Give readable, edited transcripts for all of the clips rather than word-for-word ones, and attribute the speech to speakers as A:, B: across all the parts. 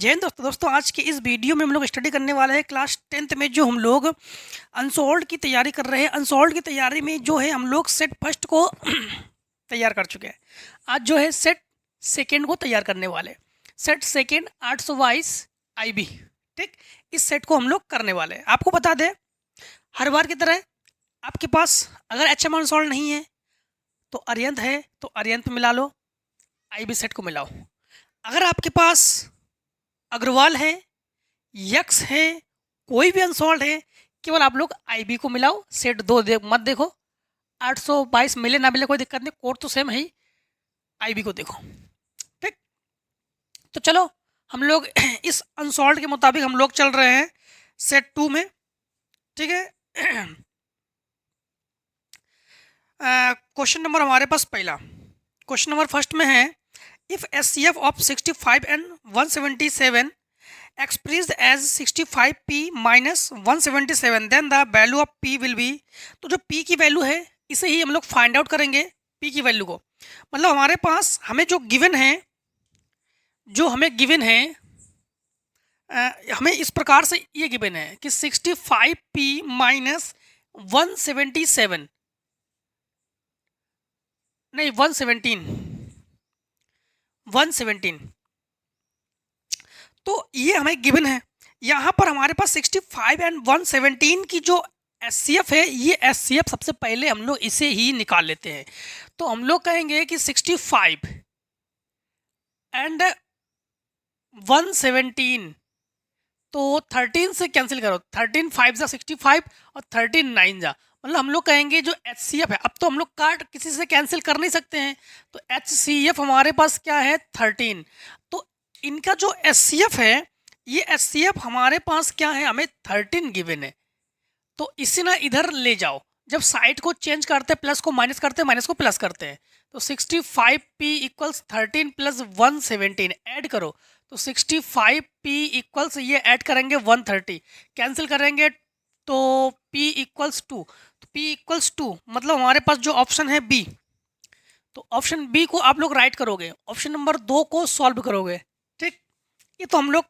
A: जय हिंद दोस्तों आज की इस वीडियो में हम लोग स्टडी करने वाले हैं क्लास 10th में जो हम लोग अनसोल्ड की तैयारी कर रहे हैं। अनसोल्ड की तैयारी में जो है हम लोग सेट फर्स्ट को तैयार कर चुके हैं। आज जो है सेट सेकंड को तैयार करने वाले हैं। सेट सेकंड 822 IB, ठीक, इस सेट को हम लोग करने वाले हैं। आपको बता दें, हर बार की तरह आपके पास अगर HM अनसोल्ड नहीं है तो अरिहंत है तो अरिहंत मिला लो, IB सेट को मिलाओ। अगर आपके पास अग्रवाल है, यक्स है, कोई भी अनसॉल्व है, केवल आप लोग IB को मिलाओ। सेट दो मत देखो, 822 मिले ना मिले कोई दिक्कत नहीं, कोड तो सेम है ही। IB को देखो, ठीक। तो चलो हम लोग इस अनसॉल्व के मुताबिक हम लोग चल रहे हैं सेट 2 में, ठीक है। क्वेश्चन नंबर हमारे पास पहला क्वेश्चन नंबर फर्स्ट में है, if SCF of 65 and 177 expressed as 65p minus 177 then the value of p will be। तो जो p की वैल्यू है इसे ही हम लोग फाइंड आउट करेंगे। p की वैल्यू को मतलब हमारे पास हमें जो गिवन है, हमें इस प्रकार से ये गिवन है कि 65p माइनस 177 नहीं 117 तो ये हमें गिवन है। यहाँ पर हमारे पास 65 एंड 117 की जो SCF है, ये SCF सबसे पहले हम लोग इसे ही निकाल लेते हैं। तो हम लोग कहेंगे कि 65 एंड 117 तो 13 से कैंसिल करो, 13 5 जा 65 और 13 9 जा, मतलब हम लोग कहेंगे जो HCF है, अब तो हम लोग काट किसी से कैंसिल कर नहीं सकते हैं, तो HCF हमारे पास क्या है 13। तो इनका जो SCF है, ये SCF हमारे पास क्या है, हमें 13 गिवन है। तो इसे ना इधर ले जाओ, जब साइड को चेंज करते हैं प्लस को माइनस करते हैं, माइनस को प्लस करते हैं, तो 65p इक्वल्स 13 प्लस 117 ऐड करो, तो 65p इक्वल्स ये ऐड करेंगे 130, कैंसिल करेंगे तो p इक्वल्स 2, तो p इक्वल्स 2 मतलब हमारे पास जो ऑप्शन है B, तो ऑप्शन B को आप लोग राइट करोगे, ऑप्शन नंबर 2 को सॉल्व करोगे, ठीक। ये तो हम लोग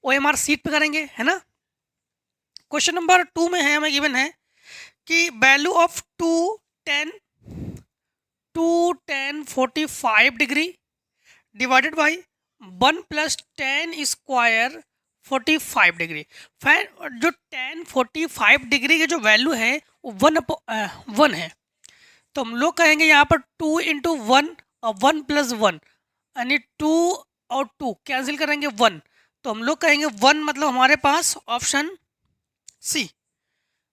A: OMR सीट पे करेंगे, है ना। क्वेश्चन नंबर 2 में है, हमें गिवन है कि value of 2tan 45 degree divided by 1 plus tan square 45 degree. फिर जो tan 45 डिग्री की जो वैल्यू है वो 1 है, तो हम लोग कहेंगे यहाँ पर 2 इंटू 1 और 1 प्लस 1 यानी 2 और 2 कैंसिल करेंगे 1, तो हम लोग कहेंगे 1 मतलब हमारे पास ऑप्शन सी।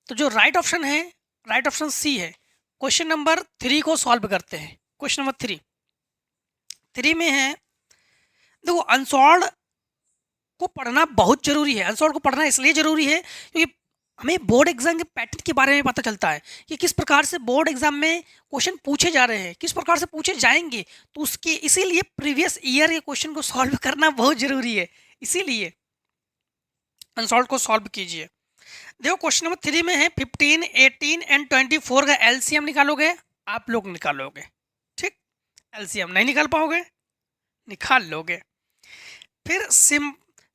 A: तो जो राइट ऑप्शन है, राइट ऑप्शन सी है। क्वेश्चन नंबर 3 को सॉल्व करते हैं। क्वेश्चन नंबर 3 में है, देखो अनसॉल्व को पढ़ना बहुत जरूरी है। अनसॉल्व को पढ़ना इसलिए जरूरी है क्योंकि हमें बोर्ड एग्जाम के पैटर्न के बारे में पता चलता है कि किस प्रकार से बोर्ड एग्जाम में क्वेश्चन पूछे जा रहे हैं, किस प्रकार से पूछे जाएंगे, तो उसके इसीलिए प्रीवियस ईयर के क्वेश्चन को सॉल्व करना बहुत जरूरी है। इसीलिए अनसॉल्व को सॉल्व कीजिए। देखो क्वेश्चन नंबर 3 में है 15, 18 एंड 24 का LCM निकालोगे, आप लोग निकालोगे, ठीक। LCM नहीं निकाल पाओगे, निकाल लोगे। फिर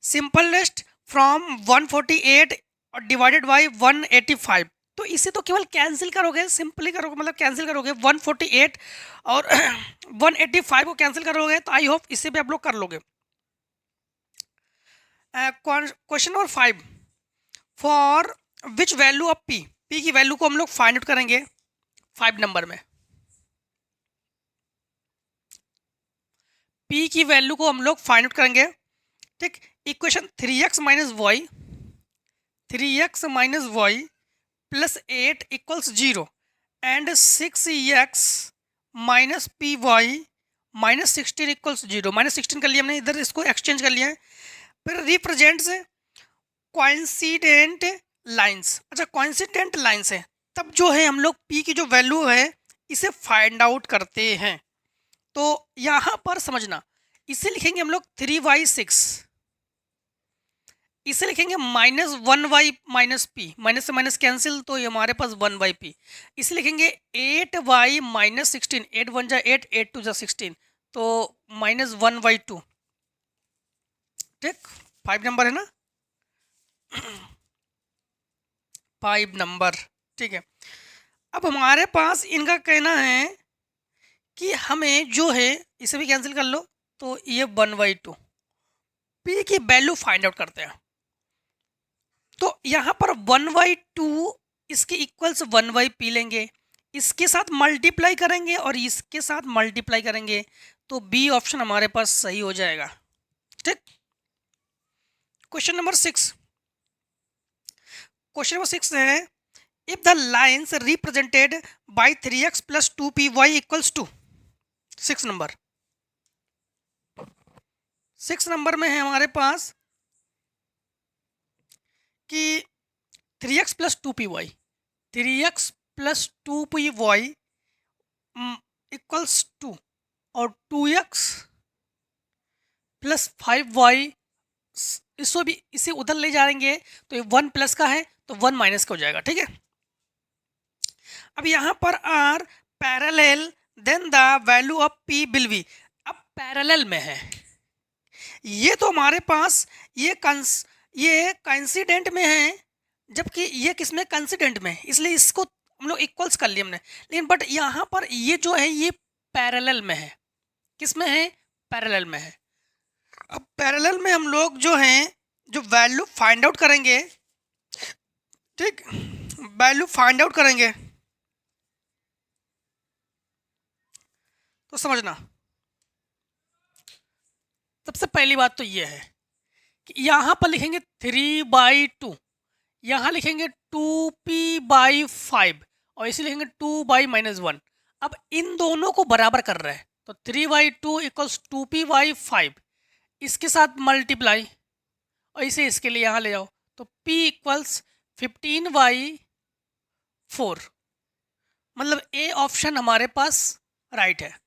A: सिंपलेस्ट फ्रॉम 148 और डिवाइडेड बाई 185, तो इसे तो केवल कैंसिल करोगे, सिंपली करोगे, मतलब कैंसिल करोगे 148 और 185 को कैंसिल करोगे, तो आई होप इसे भी आप लोग कर लोगे। Question number 5, for which value of p, p की वैल्यू को हम लोग फाइंड आउट करेंगे 5 नंबर में। p की वैल्यू को हम लोग फाइंड आउट करेंगे, ठीक। Equation 3x minus Y plus 8 equals 0 and 6x minus P Y minus 16 equals 0। Minus 16 कर लिया हमने, इधर इसको एक्सचेंज कर लिया है। फिर रिप्रेजेंट से कोइंसिडेंट लाइंस, अच्छा कोइंसिडेंट लाइंस है, तब जो है हम लोग p की जो वैल्यू है इसे फाइंड आउट करते हैं। तो यहाँ पर समझना, इसे लिखेंगे हम लोग 3y6, इसे लिखेंगे minus 1y minus P, minus से माइनस कैंसिल, तो ये हमारे पास 1/p। इसे लिखेंगे 8y माइनस 16, 8 1 जा 8, 8 2 जा 16, तो माइनस 1/2। ठीक, 5 नंबर है ना, 5 नंबर। ठीक है, अब हमारे पास इनका कहना है कि हमें जो है, इसे भी कैंसिल कर लो, तो ये 1/2 पी की वैल्यू फाइंड आउट करते हैं। तो यहाँ पर 1/2 इसके इक्वल्स 1/p लेंगे, इसके साथ मल्टीप्लाई करेंगे और इसके साथ मल्टीप्लाई करेंगे, तो बी ऑप्शन हमारे पास सही हो जाएगा। ठीक, क्वेश्चन नंबर 6। क्वेश्चन नंबर 6 है, if the lines represented by 3x + 2py equals two, 6 number. 6 number में है हमारे पास कि 3x + 2py, 3x + 2py equals to, और 2x + 5y, इसको भी इसे उधर ले जाएंगे तो ये 1 प्लस का है तो 1 माइनस का हो जाएगा। ठीक है, अब यहाँ पर are parallel then the value of P will be, अब पैरेलल में है, ये तो हमारे पास ये कंसिडेंट में है, जबकि ये किसमें, कंसिडेंट में, इसलिए इसको हम लोग इक्वल्स कर लिए हमने। लेकिन बट यहाँ पर ये जो है ये पैरेलल में है, किसमें है, पैरेलल में है। अब पैरेलल में हम लोग जो हैं, जो वैल्यू फाइंड आउट करेंगे, ठीक, वैल्यू फाइंड आउट करेंगे, तो समझना, सबसे पहली बात तो ये है कि यहाँ पर लिखेंगे 3/2, यहाँ लिखेंगे 2p/5 और इसे लिखेंगे 2/-1। अब इन दोनों को बराबर कर रहे हैं, तो 3/2 इक्वल्स 2p/5, इसके साथ मल्टीप्लाई और इसे इसके लिए यहाँ ले जाओ, तो p इक्वल्स 15/4, मतलब ए ऑप्शन हमारे पास राइट है।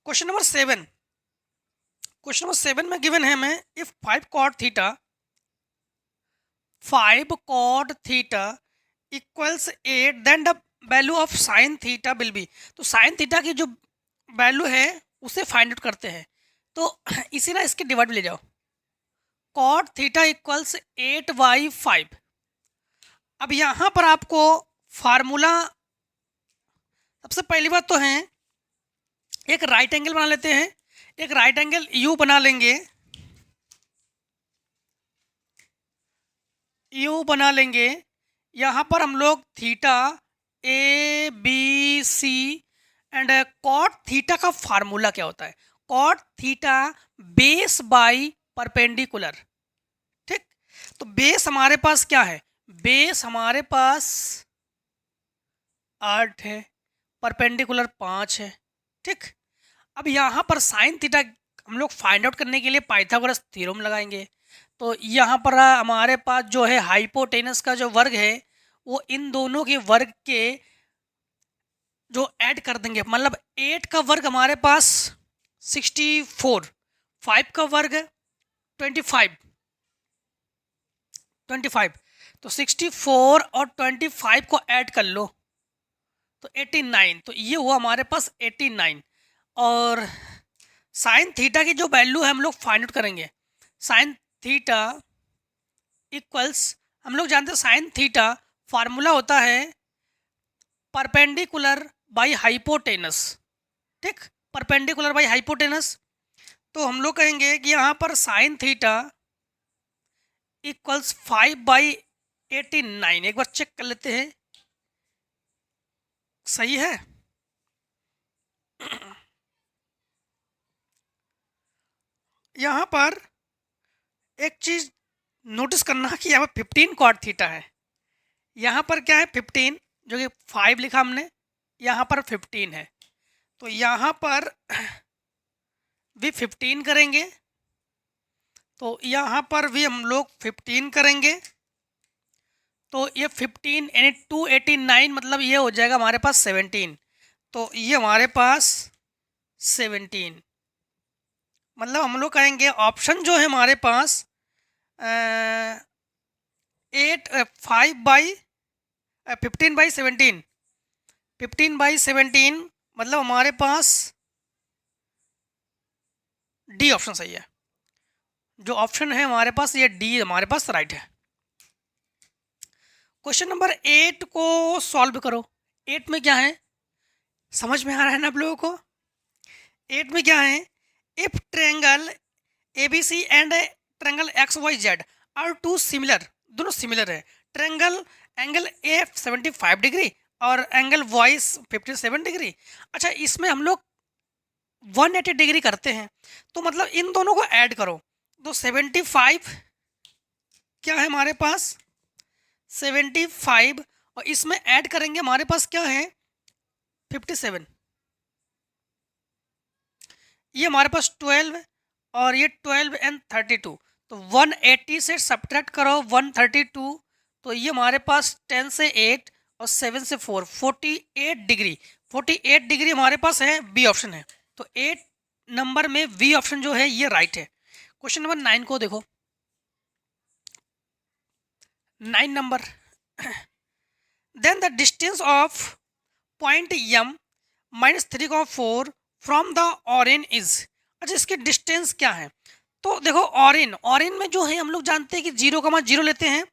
A: क्वेश्चन नंबर 7, क्वेश्चन नंबर 7 में गिवन है मैं, if 5 cot theta equals 8 then the value of sine theta will be, तो साइन थीटा की जो वैल्यू है उसे फाइंड आउट करते हैं, तो इसी ना इसके डिवाइड ले जाओ, cot थीटा इक्वल्स 8/5। अब यहाँ पर आपको फार्मूला, सबसे पहली बात तो है एक राइट एंगल बना लेते हैं, एक राइट एंगल यू बना लेंगे, यू बना लेंगे, यहाँ पर हम लोग theta A B C and cot theta का फार्मूला क्या होता है, cot theta base by perpendicular. ठीक, तो बेस हमारे पास क्या है, बेस हमारे पास 8 है, परपेंडिकुलर 5 है। ठीक, अब यहाँ पर साइन थीटा हम लोग फाइंड आउट करने के लिए पाइथागोरस थ्योरम लगाएंगे, तो यहाँ पर हमारे पास जो है हाइपोटेनस का जो वर्ग है वो इन दोनों के वर्ग के जो ऐड कर देंगे, मतलब 8 का वर्ग हमारे पास 64, 5 का वर्ग 25, तो 64 और 25 को ऐड कर लो तो 89, तो ये हुआ हमारे पास 89। और साइन थीटा की जो वैल्यू है हम लोग फाइंड आउट करेंगे, साइन थीटा इक्वल्स, हम लोग जानते हैं साइन थीटा फार्मूला होता है परपेंडिकुलर बाई हाइपोटेनस। ठीक, परपेंडिकुलर बाई हाइपोटेनस, तो हम लोग कहेंगे कि यहाँ पर साइन थीटा इक्वल्स 5/89, एक बार चेक कर लेते हैं सही है। यहाँ पर एक चीज नोटिस करना कि यहाँ पर 15 कॉट थीटा है, यहाँ पर क्या है 15, जो कि 5 लिखा हमने, यहाँ पर 15 है, तो यहाँ पर भी 15 करेंगे, तो यहाँ पर भी हम लोग 15 करेंगे, तो ये 15 यानी 289, मतलब ये हो जाएगा हमारे पास 17, तो ये हमारे पास 17, मतलब हम लोग कहेंगे ऑप्शन जो है हमारे पास 15/17, 15/17, मतलब हमारे पास डी ऑप्शन सही है। जो ऑप्शन है हमारे पास ये डी हमारे पास राइट है। क्वेश्चन नंबर 8 को सॉल्व करो। 8 में क्या है, समझ में आ रहा है ना आप लोगों को? 8 में क्या है, if triangle ABC and triangle XYZ are two similar, दोनों सिमिलर है, ट्रायंगल एंगल A 75 डिग्री और एंगल Y 57 डिग्री। अच्छा, इसमें हम लोग 180 डिग्री करते हैं, तो मतलब इन दोनों को ऐड करो तो 75 क्या है हमारे पास 75 और इसमें ऐड करेंगे हमारे पास क्या है 57, ये हमारे पास 12 और ये 12 एंड 32, तो 180 से सब्ट्रैक्ट करो 132, तो ये हमारे पास 10 से 8 और 7 से 4 48 डिग्री, 48 डिग्री हमारे पास है, बी ऑप्शन है। तो 8 नंबर में बी ऑप्शन जो है ये राइट है। क्वेश्चन नंबर 9 को देखो। 9 number, then the distance of point M -3,4 from the origin is. अच्छा, इसकी डिस्टेंस क्या है? तो देखो ऑरिन में जो है हम लोग जानते हैं कि 0,0 लेते हैं,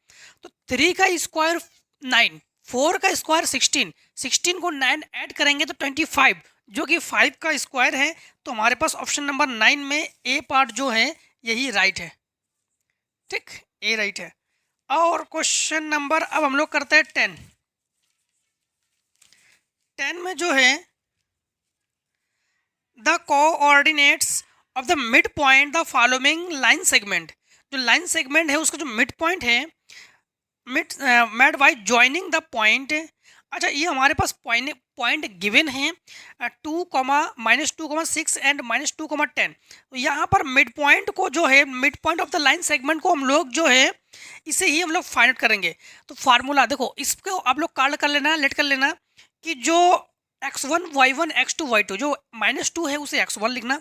A: तो 3 का स्क्वायर 9, 4 का स्क्वायर 16, 16 को 9 ऐड करेंगे तो 25, जो कि 5 का स्क्वायर है। तो हमारे पास ऑप्शन नंबर 9 में ए पार्ट जो है यही राइट है। ठीक, ए राइट है। और क्वेश्चन नंबर अब हम लोग करते हैं 10। 10 में जो है the coordinates of the mid point the following line segment, जो लाइन सेगमेंट है उसका जो मिड पॉइंट है made by joining the point. अच्छा, ये हमारे पास पॉइंट गिवन है 2, -2,6 एंड -2,10। तो यहाँ पर मिड पॉइंट को जो है mid point of the line segment को हम लोग जो है इसे ही हम लोग फाइंड आउट करेंगे। तो फार्मूला देखो, इसको आप लोग कार्ड कर लेना, लेट कर लेना कि जो x1 y1 x2 y2, जो -2 है उसे x1 लिखना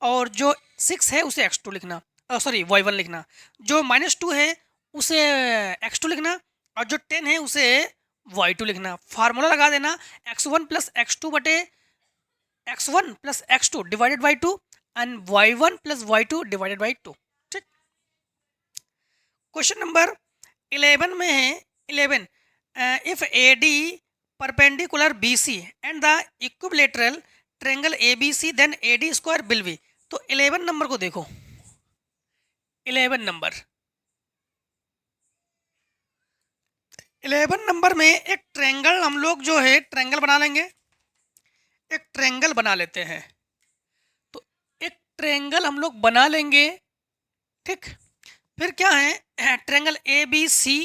A: और जो 6 है उसे x2 लिखना, सॉरी y1 लिखना, जो -2 है उसे x2 लिखना और जो 10 है उसे y2 लिखना। फार्मूला लगा देना x1 प्लस x2 बटे x1 plus x2 divided by 2 and y1 plus y2 divided by 2। ठीक, क्वेश्चन नंबर 11 में है 11, if AD perpendicular BC and the equilateral triangle ABC then AD square will be. तो 11 number को देखो, 11 number में एक triangle हम लोग जो है ट्रायंगल बना लेंगे, एक ट्रायंगल बना लेते हैं। तो एक ट्रायंगल हम लोग बना लेंगे। ठीक, फिर क्या है ट्रायंगल ABC,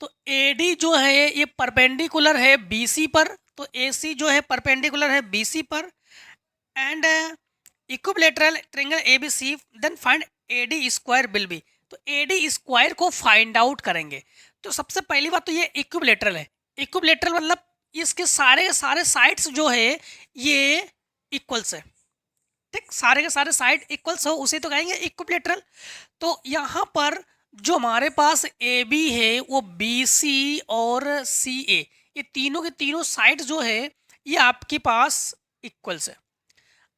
A: तो AD जो है ये परपेंडिकुलर है BC पर, तो AC जो है परपेंडिकुलर है BC पर and equilateral triangle ABC then find AD square will be. तो AD स्क्वायर को फाइंड आउट करेंगे। तो सबसे पहली बात तो ये इक्विलेटरल है, इक्विलेटरल मतलब इसके सारे साइड्स जो है ये इक्वल्स है। ठीक, सारे के सारे साइड इक्वल्स हो उसे तो कहेंगे इक्विलेटरल। तो यहाँ पर जो हमारे पास AB है वो BC और CA, ये तीनों के तीनों साइड जो है ये आपके पास इक्वल्स है।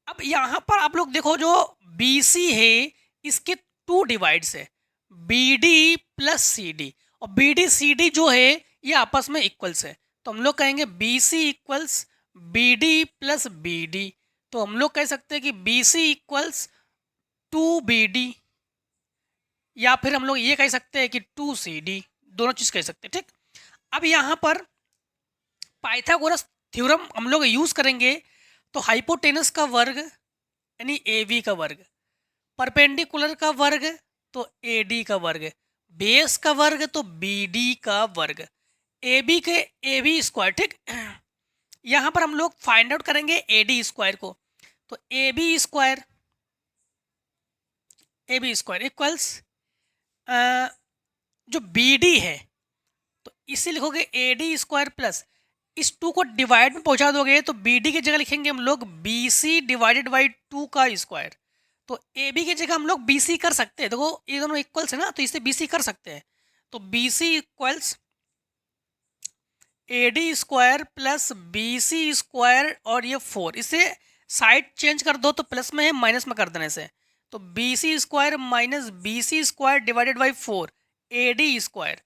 A: अब यहाँ पर आप लोग देखो जो BC है इसके 2 डिवाइड्स है, BD प्लस CD, और BD CD जो है ये आपस में इक्वल्स है। तो हम लोग कहेंगे BC equals BD plus BD। तो हम लोग कह सकते हैं कि BC इक्वल्स 2BD या फिर हम लोग ये कह सकते हैं कि 2CD, दोनों चीज़ कह सकते हैं। ठीक, अब यहाँ पर पाइथागोरस थ्योरम हम लोग यूज़ करेंगे। तो हाइपोटेनस का वर्ग यानी AB का वर्ग, परपेंडिकुलर का वर्ग तो AD का वर्ग, बेस का वर्ग तो BD का वर्ग, AB के AB स्क्वायर। ठीक, यहाँ पर हम लोग फाइंड आउट करेंगे AD स्क्वायर को। तो AB स्क्वायर इक्वल्स जो BD है तो इसे लिखोगे AD स्क्वायर प्लस इस 2 को डिवाइड में पहुंचा दोगे तो BD की जगह लिखेंगे हम लोग BC डिवाइडेड बाई 2 का स्क्वायर। तो AB की जगह हम लोग BC कर सकते हैं, देखो ये दोनों इक्वल्स है ना, तो इसे BC कर सकते हैं। तो BC equals AD square plus BC square और ये 4, इसे साइड चेंज कर दो तो प्लस में है, माइनस में कर देने से, तो B C square minus B C square divided by 4 A D square.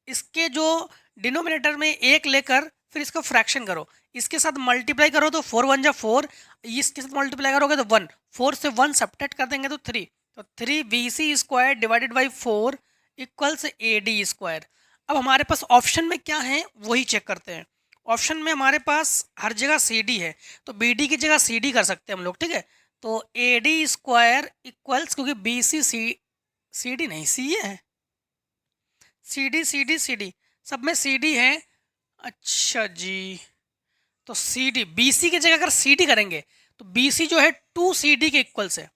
A: इसके जो डिनोमिनेटर में एक लेकर फिर इसका फ्रैक्शन करो, इसके साथ मल्टीप्लाई करो तो 4 1 जा 4, इसके साथ मल्टीप्लाई करोगे तो 1, 4 से 1 सब्ट्रैक्ट कर देंगे तो 3, तो 3 B C square divided by 4 equals A D square. अब हमारे पास ऑप्शन में क्या है वही चेक करते हैं। ऑप्शन में हमारे पास हर जगह सी डी है, तो बी डी की जगह सी डी कर सकते हैं हम लोग, ठीक है। तो ए डी स्क्वायर इक्वल्स, क्योंकि बी सी सी डी नहीं सी है, C D C D C D सब में सी डी है। अच्छा जी, तो सी डी बी सी की जगह अगर सी डी करेंगे तो बी सी जो है 2 सी डी के इक्वल्स है,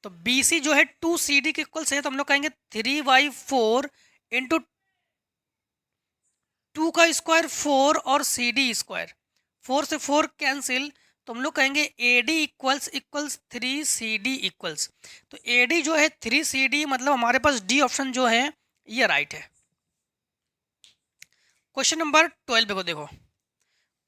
A: तो बी सी जो है 2 सी डी के इक्वल्स है, तो हम लोग कहेंगे 3/4 इंटू 2 का स्क्वायर 4 और सी डी स्क्वायर, 4 से 4 कैंसिल, तो हम लोग कहेंगे A D equals 3 C D equals. तो ए डी जो है 3 सी डी, मतलब हमारे पास डी ऑप्शन जो है ये राइट है। क्वेश्चन नंबर 12 को देखो।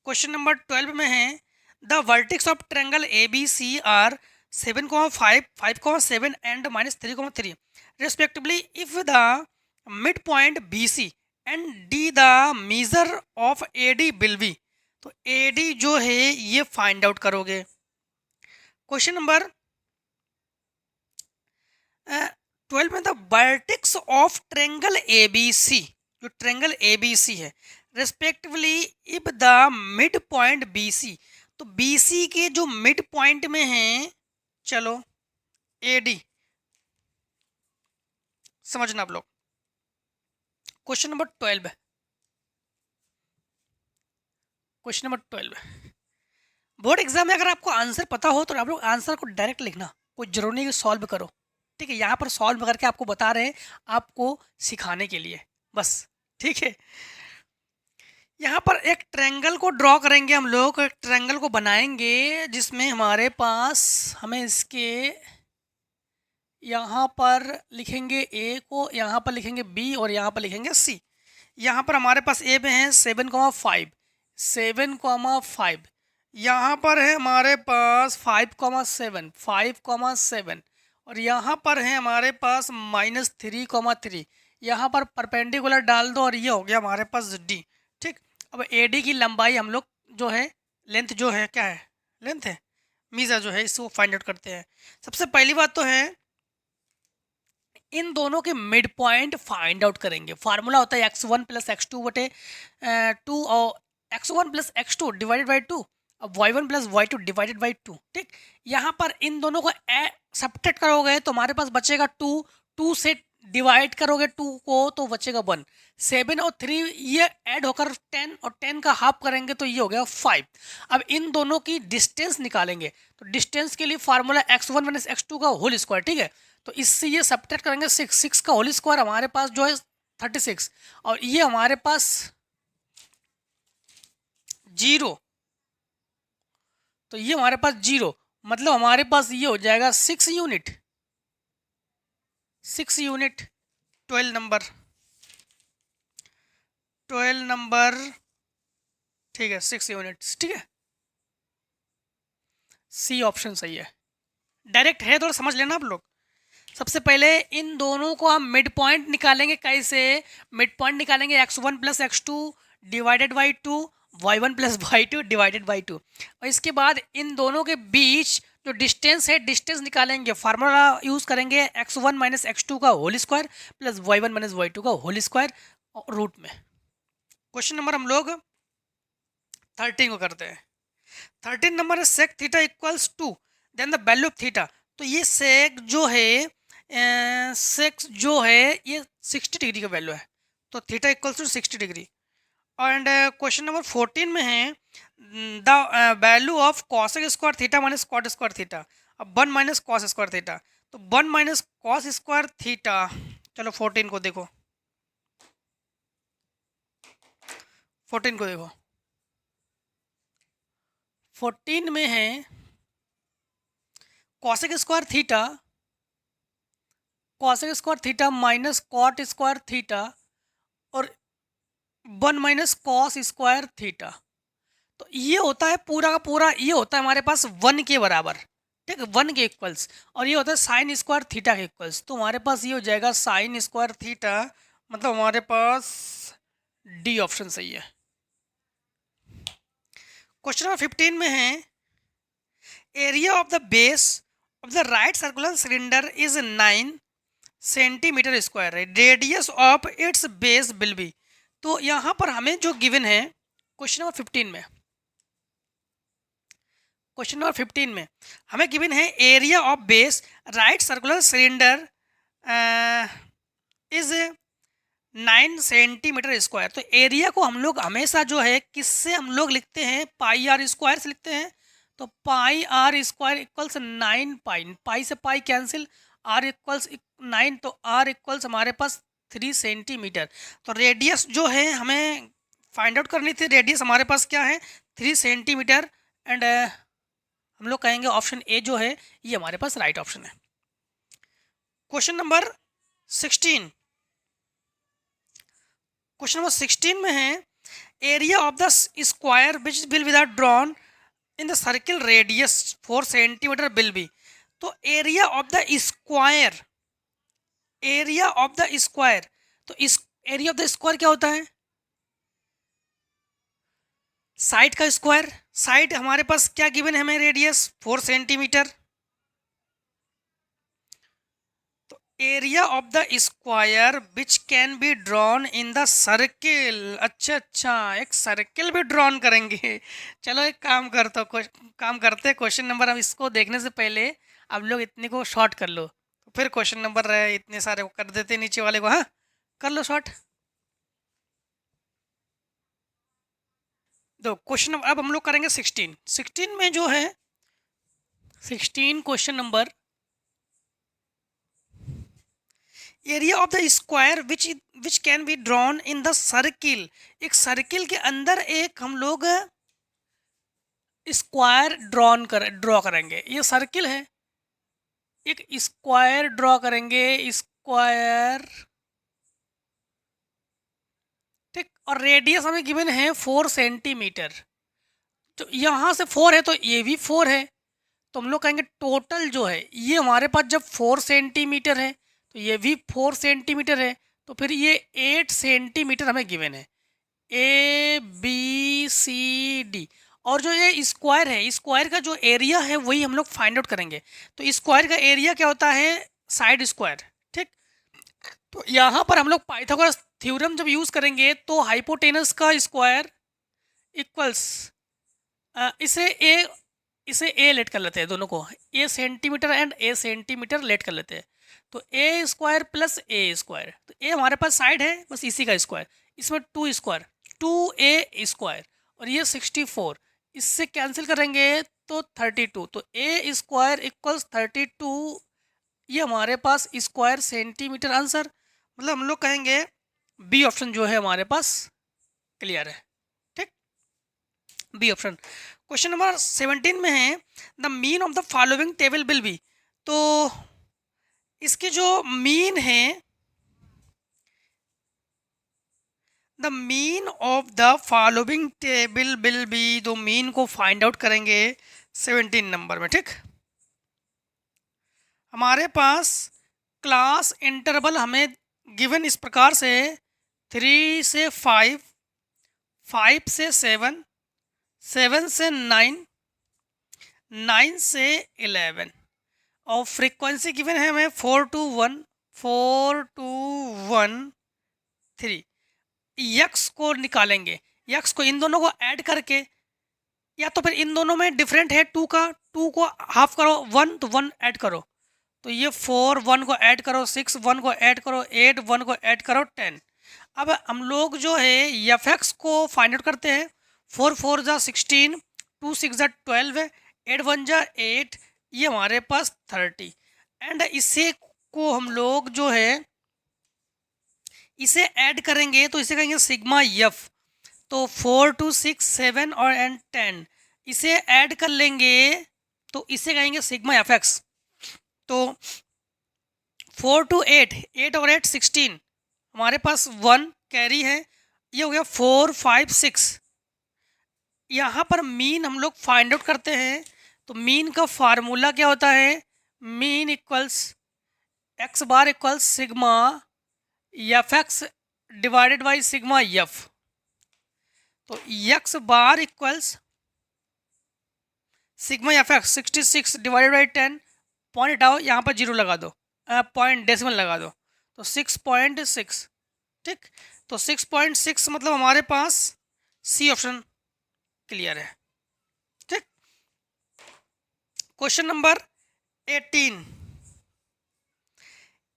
A: क्वेश्चन नंबर 12 में है the vertex of triangle A B C are 7,5, 5,7 and -3,3 respectively if the midpoint B C and D the measure of A D will be. तो A D जो है ये find out करोगे। Question number 12 में the vertex of triangle A B C, जो triangle A B C है, respectively if the midpoint B C, तो B सी के जो मिड पॉइंट में है, चलो ए डी समझना आप लोग। Question number 12, question number 12 board exam में अगर आपको आंसर पता हो तो आप लोग आंसर को डायरेक्ट लिखना, कोई जरूरी नहीं कि सॉल्व करो, ठीक है। यहाँ पर सॉल्व करके आपको बता रहे हैं आपको सिखाने के लिए बस, ठीक है। यहाँ पर एक ट्रायंगल को ड्रॉ करेंगे हम लोग, एक ट्रायंगल को बनाएंगे जिसमें हमारे पास हमें इसके यहाँ पर लिखेंगे ए को, यहाँ पर लिखेंगे बी और यहाँ पर लिखेंगे सी। यहाँ पर हमारे पास ए में है 7,5, 7,5, यहाँ पर है हमारे पास 5,7, 5,7, और यहाँ पर है हमारे पास -3,3। यहाँ पर परपेंडिकुलर डाल दो और ये हो गया हमारे पास डी, ठीक। अब ए डी की लंबाई हम लोग जो है, लेंथ जो है, क्या है, लेंथ है, मीज़ा जो है, इसको फाइंड आउट करते हैं। सबसे पहली बात तो है इन दोनों के मिड पॉइंट फाइंड आउट करेंगे। फार्मूला होता है x1 प्लस x2 बटे 2 और x1 plus x2 divided by 2, अब y1 plus y2 divided by 2, ठीक। यहाँ पर इन दोनों को सब्ट्रैक्ट करोगे तो हमारे पास बचेगा 2, 2 से डिवाइड करोगे 2 को तो बचेगा 1, 7 और 3 ये ऐड होकर 10 और 10 का हाफ करेंगे तो ये हो गया 5। अब इन दोनों की डिस्टेंस निकालेंगे, तो डिस्टेंस के लिए फार्मूला x1 माइनस x2 का होल स्क्वायर, ठीक है। तो इससे ये सब्ट्रैक्ट करेंगे 6, 6 का होल स्क्वायर हमारे पास जो है 36, और ये हमारे पास 0, तो ये हमारे पास 0, मतलब हमारे पास ये हो जाएगा 6 यूनिट, 6 यूनिट। 12 नंबर, 12 नंबर, ठीक है, 6 यूनिट्स, ठीक है। सी ऑप्शन सही है, डायरेक्ट है, थोड़ा समझ लेना आप लोग। सबसे पहले इन दोनों को हम मिड पॉइंट निकालेंगे। कैसे मिड पॉइंट निकालेंगे? x1 plus x2 divided by 2, y1 plus y2 divided by 2, और इसके बाद इन दोनों के बीच जो डिस्टेंस है, डिस्टेंस निकालेंगे। फार्मूला यूज करेंगे x1 माइनस x2 का whole square plus y1 minus y2 का होल स्क्वायर और रूट में। क्वेश्चन नंबर हम लोग 13 को करते हैं। 13 नंबर है sec theta equals to then the value of theta. तो ये सेक जो है, सेक्स जो है ये 60 डिग्री का वैल्यू है, तो theta equals to 60 degree. And question number 14 में है the value of cosec square theta minus cot square theta. अब 1 माइनस कॉस स्क्वायर थीटा, तो 1 माइनस कॉस स्क्वायर थीटा। चलो 14 को देखो, 14 को देखो। 14 में है cosec square theta, cosec square theta minus cot square theta और 1 माइनस कॉस स्क्वायर थीटा। तो ये होता है पूरा का पूरा, ये होता है हमारे पास 1 के बराबर, ठीक है, 1 के इक्वल्स, और ये होता है साइन स्क्वायर थीटा के इक्वल्स। तो हमारे पास ये हो जाएगा साइन स्क्वायर थीटा, मतलब हमारे पास डी ऑप्शन सही है। क्वेश्चन नंबर 15 में है area of the base of the right circular cylinder is 9 centimetre square है, radius of its base will be. तो यहाँ पर हमें जो गिवन है क्वेश्चन नंबर 15 में, क्वेश्चन नंबर 15 में हमें गिवन है area of base right circular cylinder is 9 centimetre square. तो एरिया को हम लोग हमेशा जो है किससे हम लोग लिखते हैं, पाई आर स्क्वायर से लिखते हैं। तो पाई आर स्क्वायर इक्वल्स 9 पाई, पाई से पाई कैंसिल, आर इक्वल्स 9, तो आर इक्वल्स हमारे पास 3 सेंटीमीटर। तो रेडियस जो है हमें फाइंड आउट करनी थी, रेडियस हमारे पास क्या है 3 सेंटीमीटर, एंड हम लोग कहेंगे ऑप्शन ए जो है ये हमारे पास राइट ऑप्शन है। क्वेश्चन नंबर 16, क्वेश्चन नंबर 16 में है area of the square which will be drawn in the circle radius 4 centimetre will be. तो area of the square, area of the square, तो इस एरिया ऑफ द स्क्वायर क्या होता है, side का square. Side हमारे पास क्या गिवन है हमें, रेडियस 4 सेंटीमीटर। तो area of the square which can be drawn in the circle, अच्छा एक सर्किल भी ड्रॉन करेंगे। चलो एक काम करते क्वेश्चन नंबर, अब इसको देखने से पहले अब लोग इतने को शॉर्ट कर लो, तो फिर क्वेश्चन नंबर रहे इतने सारे को कर देते नीचे वाले को, हाँ कर लो शॉर्ट। तो क्वेश्चन अब हम लोग करेंगे 16 में जो है 16 question number, area of the square which can be drawn in the circle. एक सर्किल के अंदर एक हम लोग स्क्वायर ड्रॉ करेंगे, ये सर्किल है, एक स्क्वायर ड्रॉ करेंगे, स्क्वायर, ठीक, और रेडियस हमें गिवन है 4 सेंटीमीटर। तो यहाँ से 4 है तो ये भी 4 है, तो हम लोग कहेंगे टोटल जो है ये हमारे पास जब 4 सेंटीमीटर है तो ये भी 4 सेंटीमीटर है, तो फिर ये 8 सेंटीमीटर हमें गिवन है, ए बी सी डी। और जो ये स्क्वायर है, स्क्वायर का जो एरिया है वही हम लोग फाइंड आउट करेंगे। तो स्क्वायर का एरिया क्या होता है, साइड स्क्वायर, ठीक। तो यहाँ पर हम लोग पाइथागोरस थ्योरम जब यूज़ करेंगे तो हाइपोटेनस का स्क्वायर इक्वल्स, इसे ए लेट कर लेते हैं, दोनों को A centimetre and A centimetre let कर लेते हैं। तो A square plus A square, तो ए हमारे पास साइड है बस इसी का स्क्वायर, इसमें 2 स्क्वायर 2a स्क्वायर, और ये 64, इससे कैंसिल करेंगे तो 32, तो ए स्क्वायर इक्वल्स 32, ये हमारे पास स्क्वायर सेंटीमीटर आंसर। मतलब हम लोग कहेंगे बी ऑप्शन जो है हमारे पास क्लियर है, ठीक, बी ऑप्शन। क्वेश्चन नंबर 17 में है the mean of the following table will be. तो इसकी जो मीन है, the mean of the following table will be, तो मीन को फाइंड आउट करेंगे 17 नंबर में, ठीक। हमारे पास क्लास इंटरवल हमें गिवन इस प्रकार से 3 से 5, 5 से 7, 7 से 9, 9 से 11, और फ्रीक्वेंसी गिवन है हमें 4 to 1, 4 to 1, 3। यक्स को निकालेंगे, यक्स को इन दोनों को ऐड करके, या तो फिर इन दोनों में डिफरेंट है 2 का, 2 को हाफ करो 1, तो 1 ऐड करो, तो ये 4 1 को ऐड करो, 6 1 को ऐड करो, 8 1 को ऐड करो, 10। अब हम लोग जो है एफ एक्स को फाइंड आउट करते हैं, 4 4 जा 16, 2 6 जा 12, 8 1 जा 8, ये हमारे पास 30, एंड इसे को हम लोग जो है इसे ऐड करेंगे तो इसे कहेंगे सिग्मा एफ। तो 4 2 6 7 और एंड 10 इसे ऐड कर लेंगे तो इसे कहेंगे सिग्मा एफ एक्स। तो 4 to 8, 8 और 8 16, हमारे पास 1 कैरी है, ये हो गया 4 5 6, यहाँ पर मीन हम लोग फाइंड आउट करते हैं, तो मीन का फार्मूला क्या होता है, mean equals X bar equals sigma F X divided by sigma F. तो X bar equals sigma F X 66 divided by 10, point हटाओ, यहाँ पर जीरो लगा दो, पॉइंट डेसिमल लगा दो, तो 6.6। ठीक, तो 6.6 मतलब हमारे पास सी ऑप्शन क्लियर है। ठीक, क्वेश्चन नंबर 18,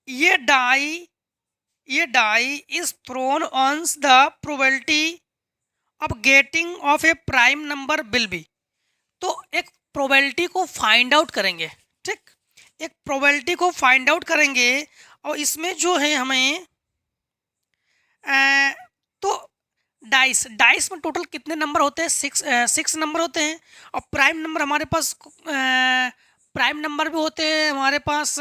A: ये die is thrown on the probability of getting of a prime number will be. तो एक प्रोबेबिलिटी को फाइंड आउट करेंगे। ठीक, एक प्रोबेबिलिटी को फाइंड आउट करेंगे और इसमें जो है हमें तो डाइस में टोटल कितने नंबर होते हैं, सिक्स नंबर होते हैं, और प्राइम नंबर हमारे पास प्राइम नंबर भी होते हैं हमारे पास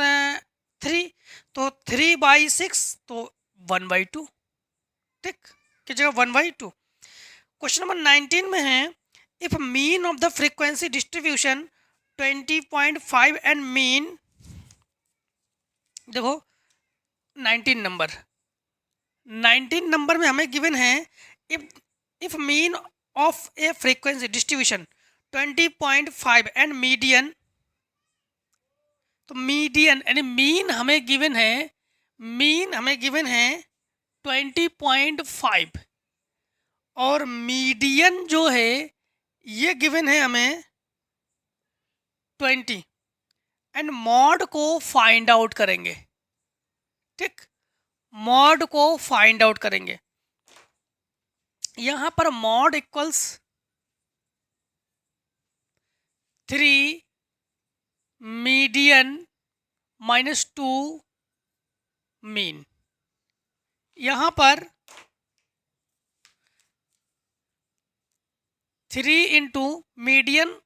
A: 3, तो 3/6 तो 1/2। ठीक, की जगह 1/2। क्वेश्चन नंबर 19 में है, if mean of the frequency distribution 20.5 and mean, देखो 19 नंबर में हमें गिवन है, if mean of A frequency distribution 20.5 and median, तो मीडियन यानी मीन हमें गिवन है 20.5 और मीडियन जो है ये गिवन है हमें 20 एंड मॉड को फाइंड आउट करेंगे। ठीक, मॉड को फाइंड आउट करेंगे। यहां पर मॉड इक्वल्स 3 मीडियन -2 मीन। यहां पर 3 इंटू मीडियन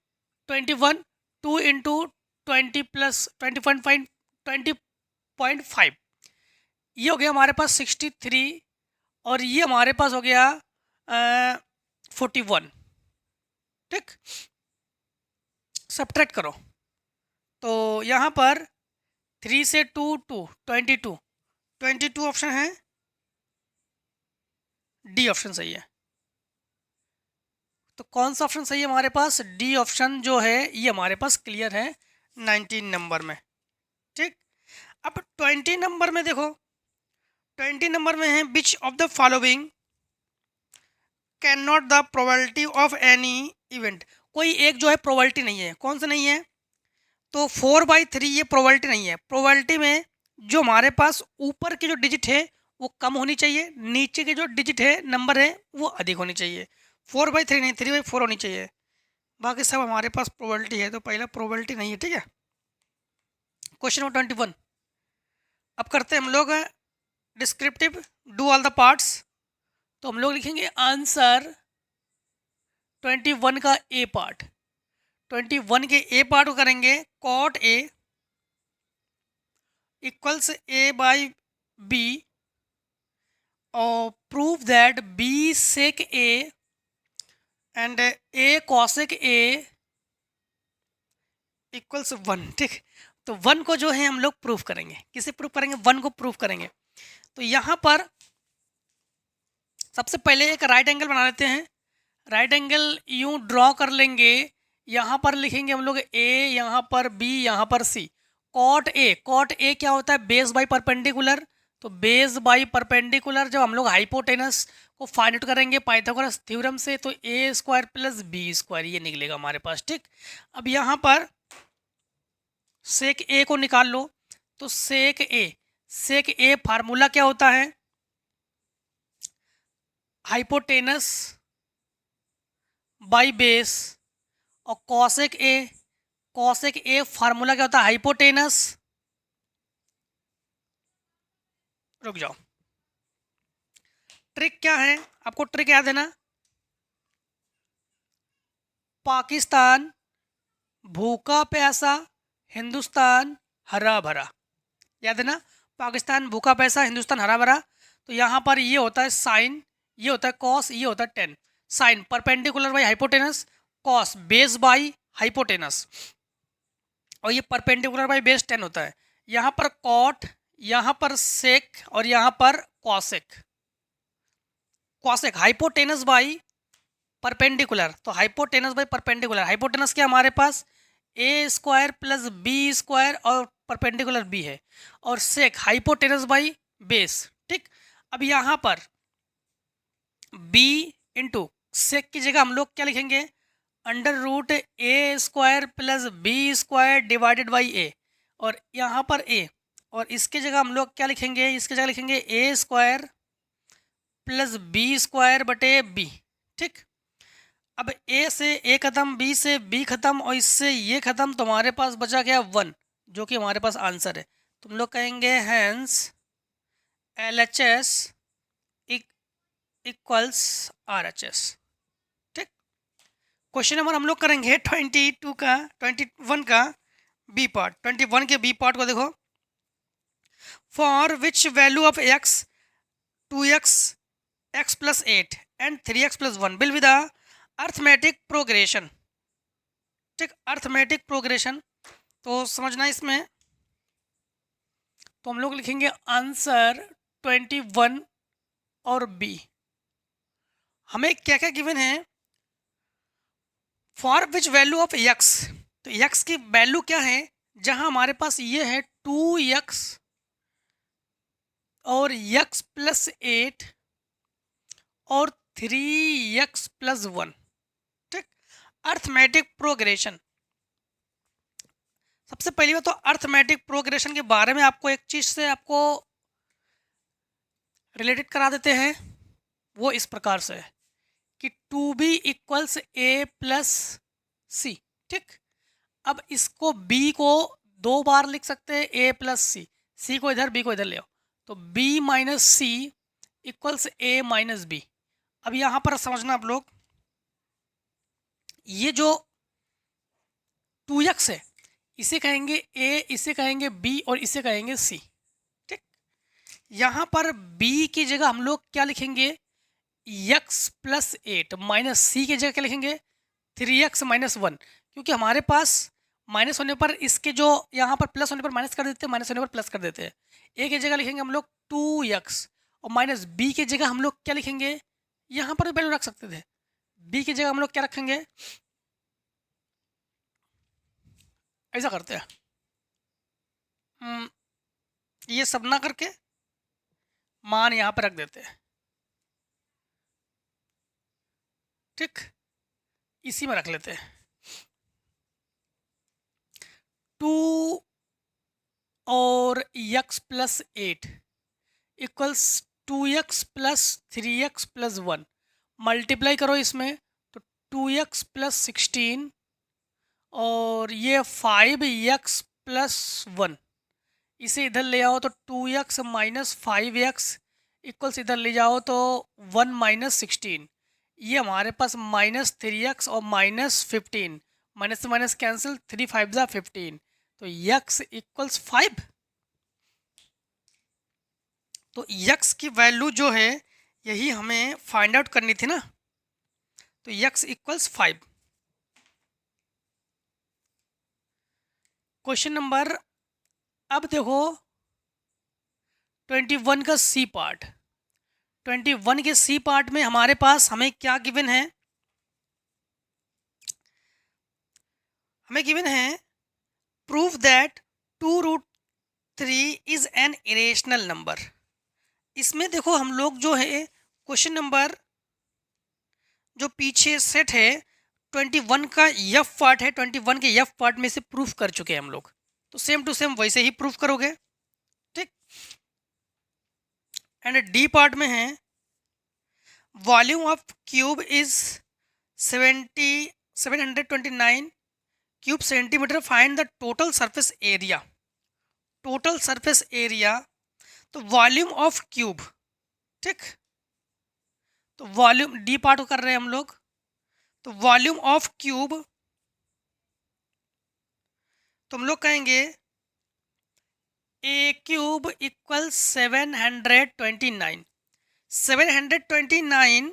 A: 21, 2 इंटू 20 प्लस 20.5, ये हो गया हमारे पास 63 और ये हमारे पास हो गया 41। ठीक, सब्ट्रैक्ट करो, तो यहाँ पर 3 से 2 22 ऑप्शन है, डी ऑप्शन सही है। तो कौन सा ऑप्शन सही है हमारे पास, डी ऑप्शन जो है ये हमारे पास क्लियर है 19 नंबर में। ठीक, अब 20 नंबर में देखो, 20 नंबर में है, which of the following can not the probability of any event. कोई एक जो है प्रोबेबिलिटी नहीं है, कौन सा नहीं है, तो 4/3 ये प्रोबेबिलिटी नहीं है। प्रोबेबिलिटी में जो हमारे पास ऊपर की जो डिजिट है वो कम होनी चाहिए, नीचे की जो डिजिट है नंबर है वो अधिक होनी चाहिए। 4/3 नहीं, 3/4 होनी चाहिए। बाकी सब हमारे पास प्रोबेबिलिटी है, तो पहला प्रोबेबिलिटी नहीं है। ठीक है, क्वेश्चन नंबर 21 अब करते हैं हम लोग descriptive do all the parts. तो हम लोग लिखेंगे आंसर 21 का ए पार्ट। 21 के ए पार्ट को करेंगे, कॉट ए इक्वल्स A/B और prove that B sec A and A cosec A equals 1। ठीक, तो 1 को जो है हम लोग प्रूफ करेंगे, किसे प्रूफ करेंगे, 1 को प्रूफ करेंगे। तो यहाँ पर सबसे पहले एक राइट एंगल बना लेते हैं। राइट एंगल यूं ड्रॉ कर लेंगे, यहाँ पर लिखेंगे हम लोग A, यहाँ पर B, यहाँ पर C। कॉट ए क्या होता है, बेस बाई परपेंडिकुलर। तो बेस बाई परपेंडिकुलर जब हम लोग हाइपोटेनस को फाइंड आउट करेंगे पाइथागोरस थ्योरम से, तो A² + B² ये निकलेगा हमारे पास। ठीक, अब यहाँ पर सेक ए को निकाल लो, तो सेक ए फार्मूला क्या होता है, हाइपोटेनस बाई बेस, और कॉसेक ए फार्मूला क्या होता है, हाइपोटेनस, रुक जाओ, ट्रिक क्या है आपको, ट्रिक याद है ना, पाकिस्तान भूखा प्यासा, हिंदुस्तान हरा भरा। याद है ना, पाकिस्तान भूखा प्यासा, हिंदुस्तान हरा भरा। तो यहाँ पर ये होता है साइन, ये होता है कॉस, ये होता है tan. Sine perpendicular by hypotenuse, cos base by hypotenuse, और ये परपेंडिकुलर बाई बेस 10 होता है। यहाँ पर कॉट, यहाँ पर सेक और यहाँ पर cosec. Cosec hypotenuse by perpendicular, तो हाइपोटेनस बाई परपेंडिकुलर, हाइपोटेनस क्या हमारे पास ए स्क्वायर प्लस बी स्क्वायर और परपेंडिकुलर बी है, और सेक हाइपोटेनस बाई बेस। ठीक, अब यहाँ पर बी इंटू सेक की जगह हम लोग क्या लिखेंगे, under root A square plus B square divided by A, और यहाँ पर ए, और इसके जगह हम लोग क्या लिखेंगे, इसके जगह लिखेंगे ए स्क्वायर प्लस बी स्क्वायर बटे बी। ठीक, अब ए से ए खत्म, बी से बी खत्म और इससे ये खत्म, तो हमारे पास बचा गया 1, जो कि हमारे पास आंसर है। तुम लोग कहेंगे हैंस LHS इक्वल्स RHS। ठीक, क्वेश्चन नंबर हम लोग करेंगे 21 का बी पार्ट। 21 के बी पार्ट को देखो, for which value of x 2x x plus 8 and 3x plus 1 will be the arithmetic progression. ठीक, अर्थमेटिक प्रोग्रेशन तो समझना इसमें, तो हम लोग लिखेंगे आंसर 21 और बी। हमें क्या क्या गिवन है, for which value of x, तो x की वैल्यू क्या है, जहां हमारे पास ये है 2x और x प्लस 8 और 3x प्लस 1। ठीक, अर्थमेटिक प्रोग्रेशन। सबसे पहली बात तो अर्थमेटिक प्रोग्रेशन के बारे में आपको एक चीज से आपको रिलेटेड करा देते हैं, वो इस प्रकार से है कि 2b इक्वल्स a प्लस सी। ठीक, अब इसको b को 2 बार लिख सकते हैं a प्लस सी, सी को इधर b को इधर ले आओ, तो b minus C equals a minus B. अब यहां पर समझना आप लोग, ये जो 2x है इसे कहेंगे a, इसे कहेंगे b और इसे कहेंगे c। ठीक, यहां पर b की जगह हम लोग क्या लिखेंगे, x प्लस 8 माइनस सी की जगह क्या लिखेंगे 3x माइनस 1, क्योंकि हमारे पास माइनस होने पर इसके जो यहाँ पर प्लस होने पर माइनस कर देते हैं, माइनस होने पर प्लस कर देते हैं। a की जगह लिखेंगे हम लोग 2x और माइनस b की जगह हम लोग क्या लिखेंगे, यहाँ पर वैल्यू रख सकते थे, b की जगह हम लोग क्या रखेंगे, ऐसा करते हैं, ये सब ना करके मान यहाँ पर रख देते हैं। ठीक, इसी में रख लेते हैं 2 और x plus 8 equals 2x plus 3x plus 1, multiply करो इसमें तो 2x प्लस 16 और ये 5x प्लस 1, इसे इधर ले आओ तो 2x माइनस 5x इक्वल्स इधर ले जाओ तो 1 माइनस 16, ये हमारे पास माइनस 3x और माइनस 15, माइनस से माइनस कैंसिल, 3 5 जा 15, तो x इक्वल्स 5। तो x की वैल्यू जो है यही हमें फाइंड आउट करनी थी ना, तो x इक्वल्स 5। क्वेश्चन नंबर, अब देखो 21 का सी पार्ट। 21 के सी पार्ट में हमारे पास हमें क्या गिवन है, हमें गिवन है prove that 2√3 is an irrational number. इसमें देखो हम लोग जो है क्वेश्चन नंबर जो पीछे सेट है 21 का एफ पार्ट है, 21 के एफ पार्ट में से प्रूफ कर चुके हैं हम लोग, तो सेम टू सेम वैसे ही प्रूफ करोगे। ठीक, एंड डी पार्ट में है volume of cube is 729 cube centimetre, find the total surface area. Total surface area, तो वॉल्यूम ऑफ क्यूब। ठीक, तो वॉल्यूम डी पार्ट को कर रहे हैं हम लोग, तो वॉल्यूम ऑफ क्यूब तो हम लोग कहेंगे ए क्यूब इक्वल 729। 729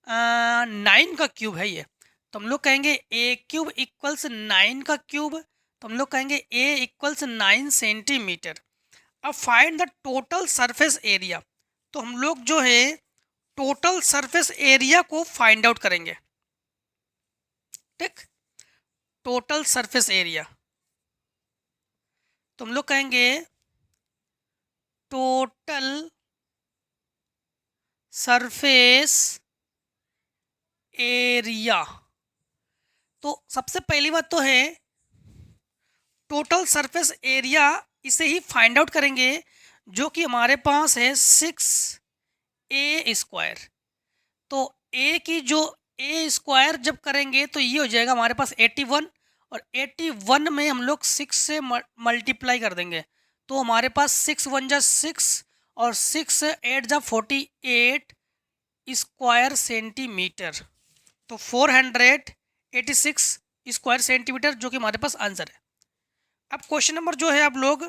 A: 9 का क्यूब है ये, तो हम लोग कहेंगे ए क्यूब इक्वल्स 9 का क्यूब, तो हम लोग कहेंगे ए इक्वल्स 9 सेंटीमीटर। अब find the total surface area, तो हम लोग जो है टोटल सरफेस एरिया को फाइंड आउट करेंगे। ठीक, टोटल सरफेस एरिया, तो हम लोग कहेंगे टोटल सरफेस एरिया। तो सबसे पहली बात तो है टोटल सरफेस एरिया, इसे ही फाइंड आउट करेंगे, जो कि हमारे पास है 6a²। तो a की जो a² जब करेंगे तो ये हो जाएगा हमारे पास 81, और 81 में हम लोग 6 से मल्टीप्लाई कर देंगे, तो हमारे पास 6 1 जा 6 और 6 8 जा 48 स्क्वायर सेंटीमीटर, तो 486 स्क्वायर सेंटीमीटर, जो कि हमारे पास आंसर है। अब क्वेश्चन नंबर जो है आप लोग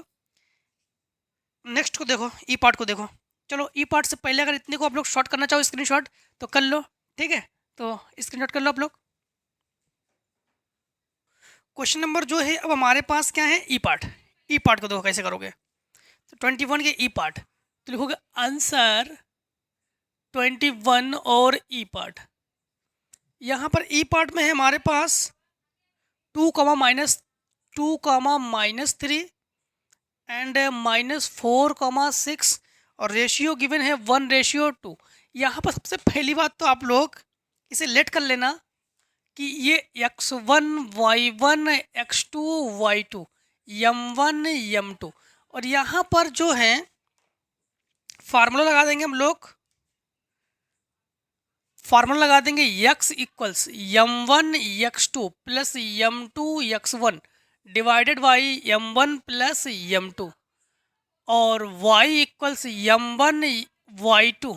A: नेक्स्ट को देखो, ई पार्ट को देखो। चलो ई पार्ट से पहले अगर इतने को आप लोग शॉर्ट करना चाहो स्क्रीनशॉट तो कर लो, ठीक है, तो स्क्रीनशॉट कर लो आप लोग। क्वेश्चन नंबर जो है अब हमारे पास क्या है, ई पार्ट। ई पार्ट को देखो कैसे करोगे, तो 21 के ई पार्ट, तो लिखोगे आंसर 21 और ई पार्ट। यहाँ पर ई पार्ट में है हमारे पास 2, -3 एंड -4, और रेशियो गिवन है 1:2। यहाँ पर सबसे पहली बात तो आप लोग इसे लेट कर लेना कि ये x1 y1 x2 y2 m1 m2, और यहाँ पर जो है फार्मूला लगा देंगे हम लोग, फार्मूला लगा देंगे x equals m1 x2 plus m2 x1 divided by m1 plus m2, और y equals m1 y2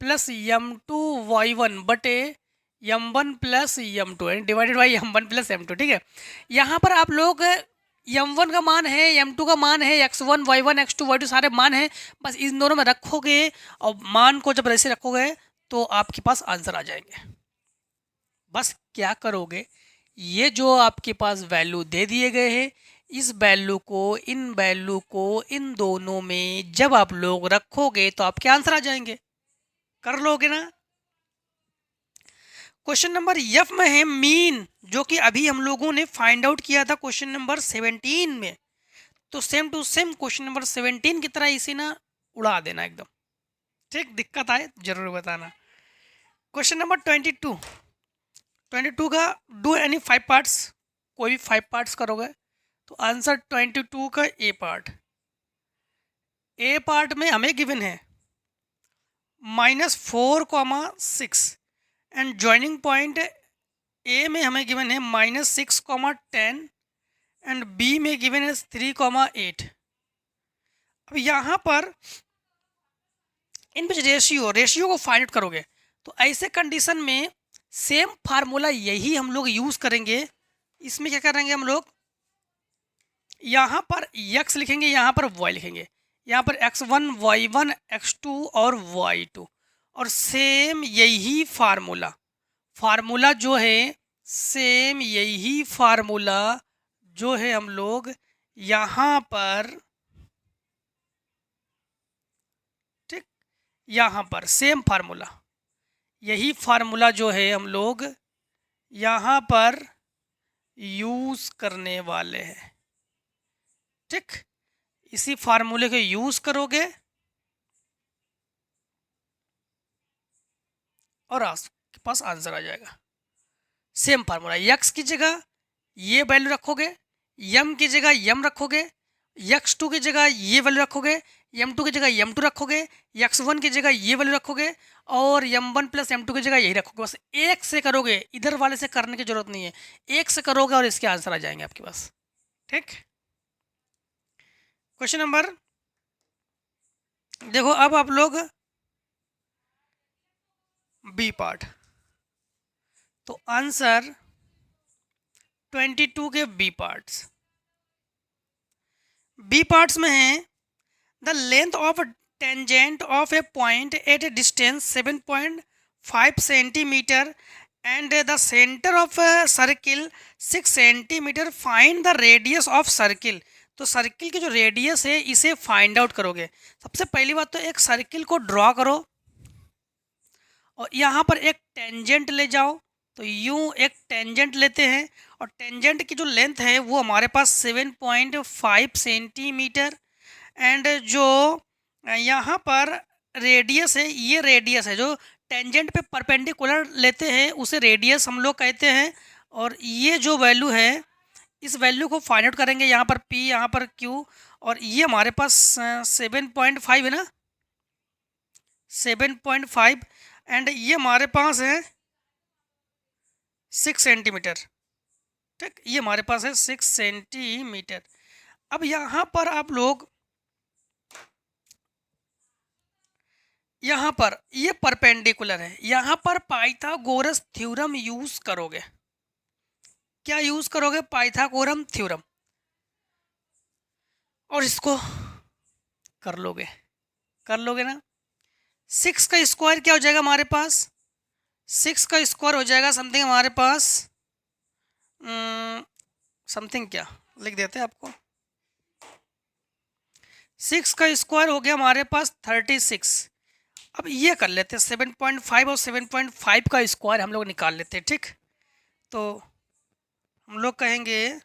A: plus m2 y1 बटे m1 plus m2 divided by m1 plus m2। ठीक है, यहाँ पर आप लोग m1 का मान है, m2 का मान है, x1 y1 x2 y2 सारे मान हैं, बस इन दोनों में रखोगे और मान को जब ऐसे रखोगे तो आपके पास आंसर आ जाएंगे। बस क्या करोगे, ये जो आपके पास वैल्यू दे दिए गए हैं, इस वैल्यू को इन दोनों में जब आप लोग रखोगे तो आपके आंसर आ जाएंगे। कर लोगे ना। क्वेश्चन नंबर एफ में है मीन, जो कि अभी हम लोगों ने फाइंड आउट किया था क्वेश्चन नंबर 17 में, तो same to same question number 17 की तरह इसे ना उड़ा देना एकदम। ठीक, दिक्कत आए जरूर बताना। क्वेश्चन नंबर 22 का डू एनी 5 पार्ट्स, कोई भी 5 पार्ट्स करोगे तो आंसर 22 का ए पार्ट। ए पार्ट में हमें गिवन है -4, 6 एंड ज्वाइनिंग पॉइंट ए में हमें गिवन है -6, 10 एंड बी में गिवन है 3, 8। अब यहाँ पर इन बीच रेशियो को फाइंड आउट करोगे, तो ऐसे कंडीशन में सेम फार्मूला यही हम लोग यूज़ करेंगे। इसमें क्या करेंगे हम लोग, यहाँ पर x लिखेंगे, यहाँ पर y लिखेंगे, यहाँ पर x1 y1 x2 और y2, और सेम यही फार्मूला जो है, सेम यही फार्मूला जो है हम लोग यहाँ पर, ठीक, यहाँ पर सेम फार्मूला, यही फार्मूला जो है हम लोग यहाँ पर यूज़ करने वाले हैं। ठीक, इसी फार्मूले को यूज़ करोगे और आपके पास आंसर आ जाएगा। सेम फार्मूला, x की जगह ये वैल्यू रखोगे, m की जगह m रखोगे, x2 की जगह ये वैल्यू रखोगे, m2 की जगह m2 रखोगे, x1 की जगह ये वैल्यू रखोगे, और m1 प्लस m2 की जगह यही रखोगे। बस एक से करोगे, इधर वाले से करने की जरूरत नहीं है, एक से करोगे और इसके आंसर आ जाएंगे आपके पास। ठीक, क्वेश्चन नंबर देखो, अब आप लोग बी पार्ट, तो आंसर 22 के बी पार्ट्स में है the length of tangent of a point at a distance 7.5 centimetre and the centre of circle 6 centimetre, find the radius of circle. तो सर्किल की जो रेडियस है इसे फाइंड आउट करोगे। सबसे पहली बात तो एक सर्किल को ड्रॉ करो और यहाँ पर एक टेंजेंट ले जाओ। तो यूँ एक टेंजेंट लेते हैं और टेंजेंट की जो लेंथ है वो हमारे पास 7.5 सेंटीमीटर एंड जो यहाँ पर रेडियस है, ये रेडियस है जो टेंजेंट पे परपेंडिकुलर लेते हैं उसे रेडियस हम लोग कहते हैं। और ये जो वैल्यू है इस वैल्यू को फाइंड आउट करेंगे, यहाँ पर P यहाँ पर Q, और ये हमारे पास 7.5 है ना, 7.5 एंड ये हमारे पास है 6 सेंटीमीटर। ठीक, ये हमारे पास है 6 सेंटीमीटर। अब यहाँ पर आप लोग यहाँ पर ये परपेंडिकुलर है, यहाँ पर पाइथागोरस थ्योरम यूज करोगे। क्या यूज करोगे? पाइथागोरस थ्योरम, और इसको कर लोगे ना। 6 का स्क्वायर क्या हो जाएगा हमारे पास? 6 का स्क्वायर हो जाएगा समथिंग हमारे पास समथिंग क्या लिख देते हैं आपको। 6 का स्क्वायर हो गया हमारे पास 36। अब ये कर लेते हैं 7.5 और 7.5 का स्क्वायर हम लोग निकाल लेते हैं। ठीक, तो हम लोग कहेंगे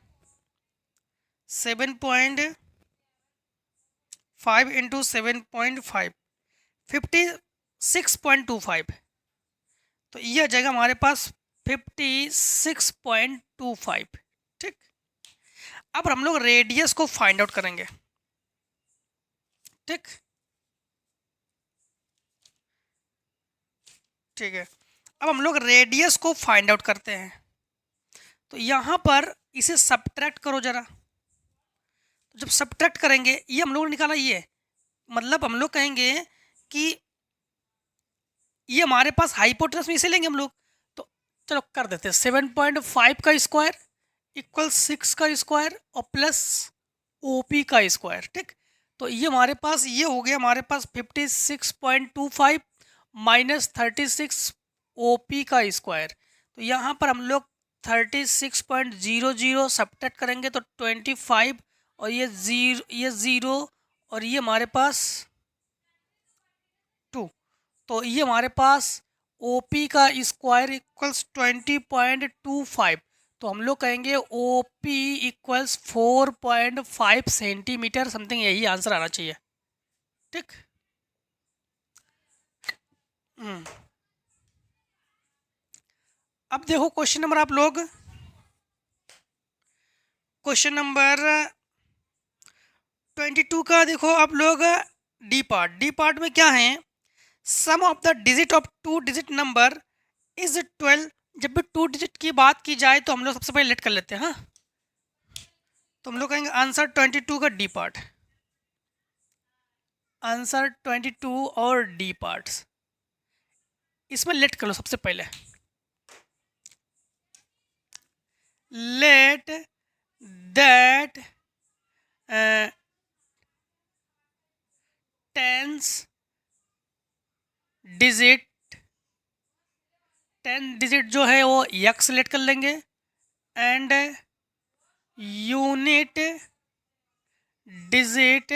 A: 7.5 इंटू 7.5 56.25, तो ये आ जाएगा हमारे पास 56.25। ठीक, अब हम लोग रेडियस को फाइंड आउट करेंगे। ठीक ठीक है, अब हम लोग रेडियस को फाइंड आउट करते हैं। तो यहाँ पर इसे सब्ट्रैक्ट करो जरा। तो जब सब्ट्रैक्ट करेंगे, ये हम लोग निकाला, ये मतलब हम लोग कहेंगे कि ये हमारे पास हाइपोटेनस में इसे लेंगे हम लोग। तो चलो कर देते हैं 7.5 का स्क्वायर इक्वल 6 का स्क्वायर और प्लस OP का स्क्वायर। ठीक, तो ये हमारे पास ये हो गया हमारे पास 56.25 माइनस 36 OP का स्क्वायर। तो यहाँ पर हम लोग 36.00 सब्ट्रैक्ट करेंगे तो 25 और ये ज़ीरो और ये हमारे पास 2। तो ये हमारे पास OP का स्क्वायर इक्वल्स 20.25। तो हम लोग कहेंगे OP इक्वल्स 4.5 सेंटीमीटर समथिंग, यही आंसर आना चाहिए। ठीक, अब देखो क्वेश्चन नंबर आप लोग, क्वेश्चन नंबर 22 का देखो आप लोग। डी पार्ट में क्या है? Sum of the digit of 2 digit number is 12। जब भी 2 डिजिट की बात की जाए तो हम लोग सबसे पहले लेट कर लेते हैं। हाँ, तो हम लोग कहेंगे आंसर 22 का डी पार्ट, आंसर 22 और डी पार्ट्स इसमें लेट कर लो सबसे पहले। Let that tens digit, 10 digit जो है वो x लेट कर लेंगे एंड यूनिट डिजिट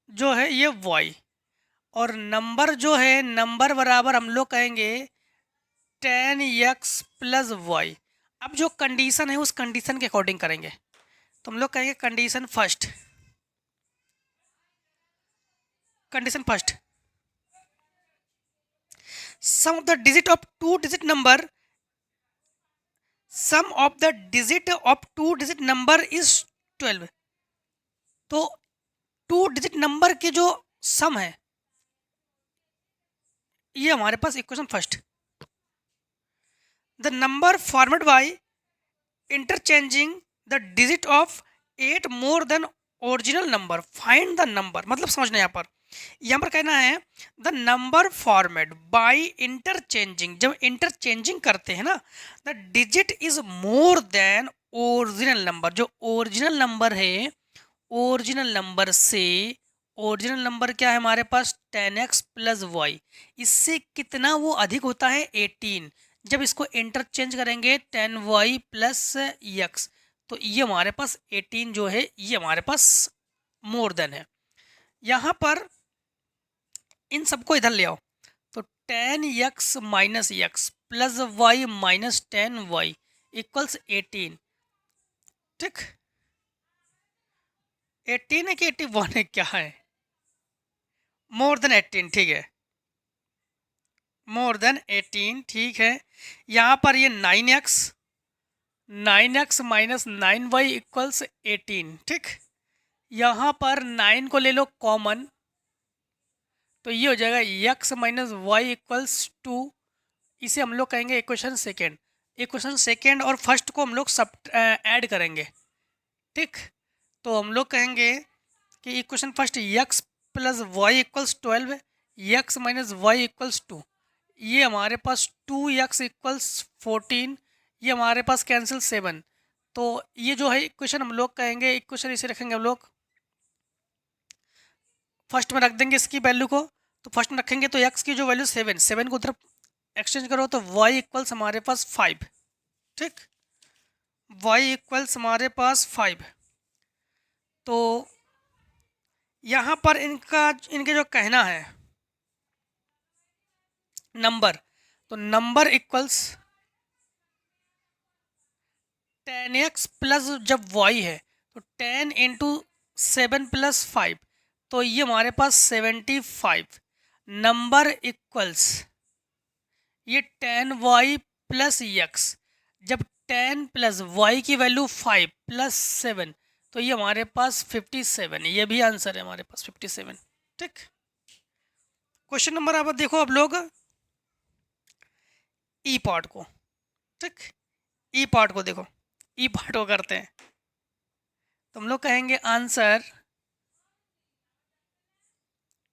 A: जो है ये y, और नंबर जो है नंबर बराबर हम लोग कहेंगे 10x प्लस y। अब जो कंडीशन है उस कंडीशन के अकॉर्डिंग करेंगे। तो हम लोग कहेंगे condition first, sum of the digit of 2 digit number, sum of the digit of 2 digit number is 12। तो 2 डिजिट नंबर के जो सम है ये हमारे पास equation first. The number format by interchanging the digit of 8 more than original number, find the number. मतलब समझना यहाँ पर कहना है the number format by interchanging, जब इंटरचेंजिंग करते हैं ना, the digit is more than original number. जो ओरिजिनल नंबर है ओरिजिनल नंबर से ओरिजिनल नंबर क्या है हमारे पास 10x प्लस वाई, इससे कितना वो अधिक होता है 18। जब इसको इंटरचेंज करेंगे 10y प्लस x, तो ये हमारे पास 18 जो है ये हमारे पास मोर देन है। यहाँ पर इन सबको इधर ले आओ, तो 10x minus x plus y minus 10y equals 18। ठीक, 18 है कि 81 है, क्या है? मोर देन 18, ठीक है, मोर देन 18, ठीक है। यहाँ पर ये 9x माइनस 9y इक्वल्स 18, ठीक। यहाँ पर 9 को ले लो कॉमन, तो ये हो जाएगा x माइनस वाई इक्वल्स 2। इसे हम लोग कहेंगे इक्वेशन सेकेंड। इक्वेशन सेकेंड और फर्स्ट को हम लोग सब ऐड करेंगे, ठीक। तो हम लोग कहेंगे कि equation first x plus y equals 12 है, x माइनस वाई इक्वल्स 2, ये हमारे पास 2x इक्वल्स 14, ये हमारे पास कैंसिल 7। तो ये जो है इक्वेशन हम लोग कहेंगे, इक्वेशन इसे रखेंगे हम लोग फर्स्ट में रख देंगे इसकी वैल्यू को, तो फर्स्ट में रखेंगे तो x की जो वैल्यू 7 को उधर एक्सचेंज करो तो y इक्वल्स हमारे पास 5, ठीक। y इक्वल्स हमारे पास 5। तो यहाँ पर इनके जो कहना है नंबर, तो नंबर इक्वल्स 10x प्लस जब y है तो 10 इंटू 7 प्लस 5, तो ये हमारे पास 75। नंबर इक्वल्स ये 10y प्लस x, जब 10 प्लस y की वैल्यू 5 प्लस 7, तो ये हमारे पास 57, ये भी आंसर है हमारे पास 57, ठीक। क्वेश्चन नंबर आप देखो अब लोग ई पार्ट को, ठीक, ई पार्ट को देखो, ई पार्ट को करते हैं, तो हम लोग कहेंगे आंसर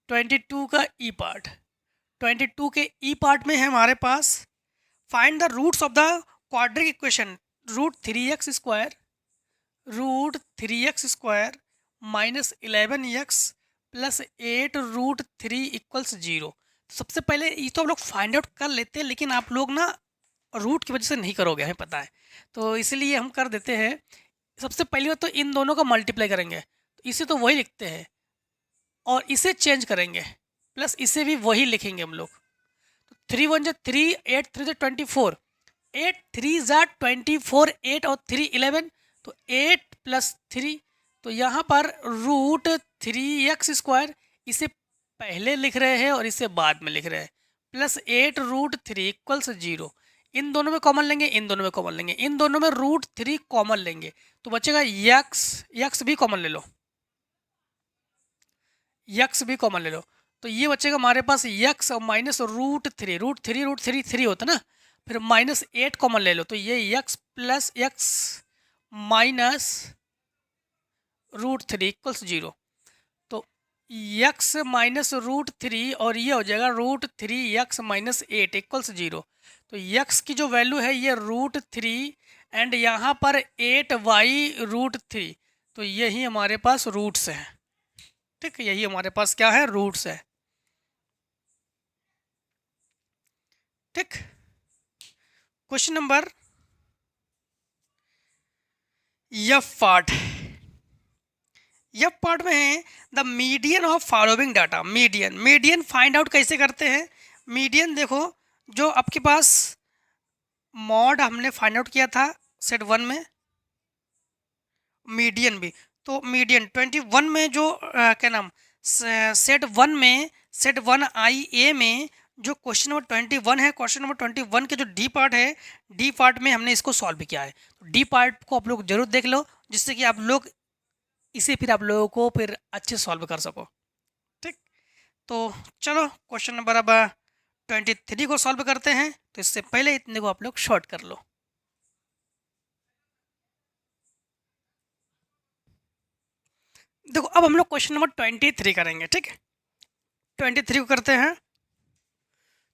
A: 22 का ई पार्ट। 22 के ई पार्ट में है हमारे पास find the roots of the quadratic equation root three X square minus 11x plus 8 root 3 equals 0। सबसे पहले ये तो हम लोग फाइंड आउट कर लेते हैं, लेकिन आप लोग ना रूट की वजह से नहीं करोगे, हमें पता है, तो इसलिए हम कर देते हैं। सबसे पहले बात तो इन दोनों का मल्टीप्लाई करेंगे, तो इसे तो वही लिखते हैं और इसे चेंज करेंगे, प्लस इसे भी वही लिखेंगे हम लोग। तो 3 1 जा 3, 8 3 जा 24, 8 3 जा 24, 8 और 3 11, तो 8 प्लस 3, तो यहाँ पर रूट 3x स्क्वायर इसे पहले लिख रहे हैं और इसे बाद में लिख रहे हैं, प्लस 8 रूट 3 इक्वल्स 0। इन दोनों में कॉमन लेंगे, इन दोनों में कॉमन लेंगे, इन दोनों में रूट 3 कॉमन लेंगे, तो बचेगा x भी कॉमन ले लो, x भी कॉमन ले लो, तो ये बचेगा हमारे पास x और माइनस रूट 3 होता ना, फिर माइनस 8 कॉमन ले लो, तो ये x plus x minus root 3 equals 0। तो x माइनस रूट 3 और ये हो जाएगा रूट 3x माइनस 8 इक्वल्स 0। तो x की जो वैल्यू है ये रूट 3 एंड यहाँ पर 8y रूट 3, तो यही हमारे पास रूट्स है, ठीक, यही हमारे पास क्या है, रूट्स है, ठीक। क्वेश्चन नंबर एफ पार्ट में है the median of following data. Median find out कैसे करते हैं? मीडियन देखो, जो आपके पास मॉड हमने फाइंड आउट किया था सेट 1 में, मीडियन भी, तो मीडियन 21 में जो क्या नाम सेट 1 आई ए में जो क्वेश्चन नंबर 21 है, क्वेश्चन नंबर 21 के जो डी पार्ट है, डी पार्ट में हमने इसको सॉल्व किया है। तो डी पार्ट को आप लोग जरूर देख लो, जिससे कि आप लोग इसे फिर आप लोगों को फिर अच्छे सॉल्व कर सको, ठीक। तो चलो क्वेश्चन नंबर अब 23 को सॉल्व करते हैं। तो इससे पहले इतने को आप लोग शॉर्ट कर लो। देखो अब हम लोग क्वेश्चन नंबर 23 करेंगे, ठीक है। 23 को करते हैं,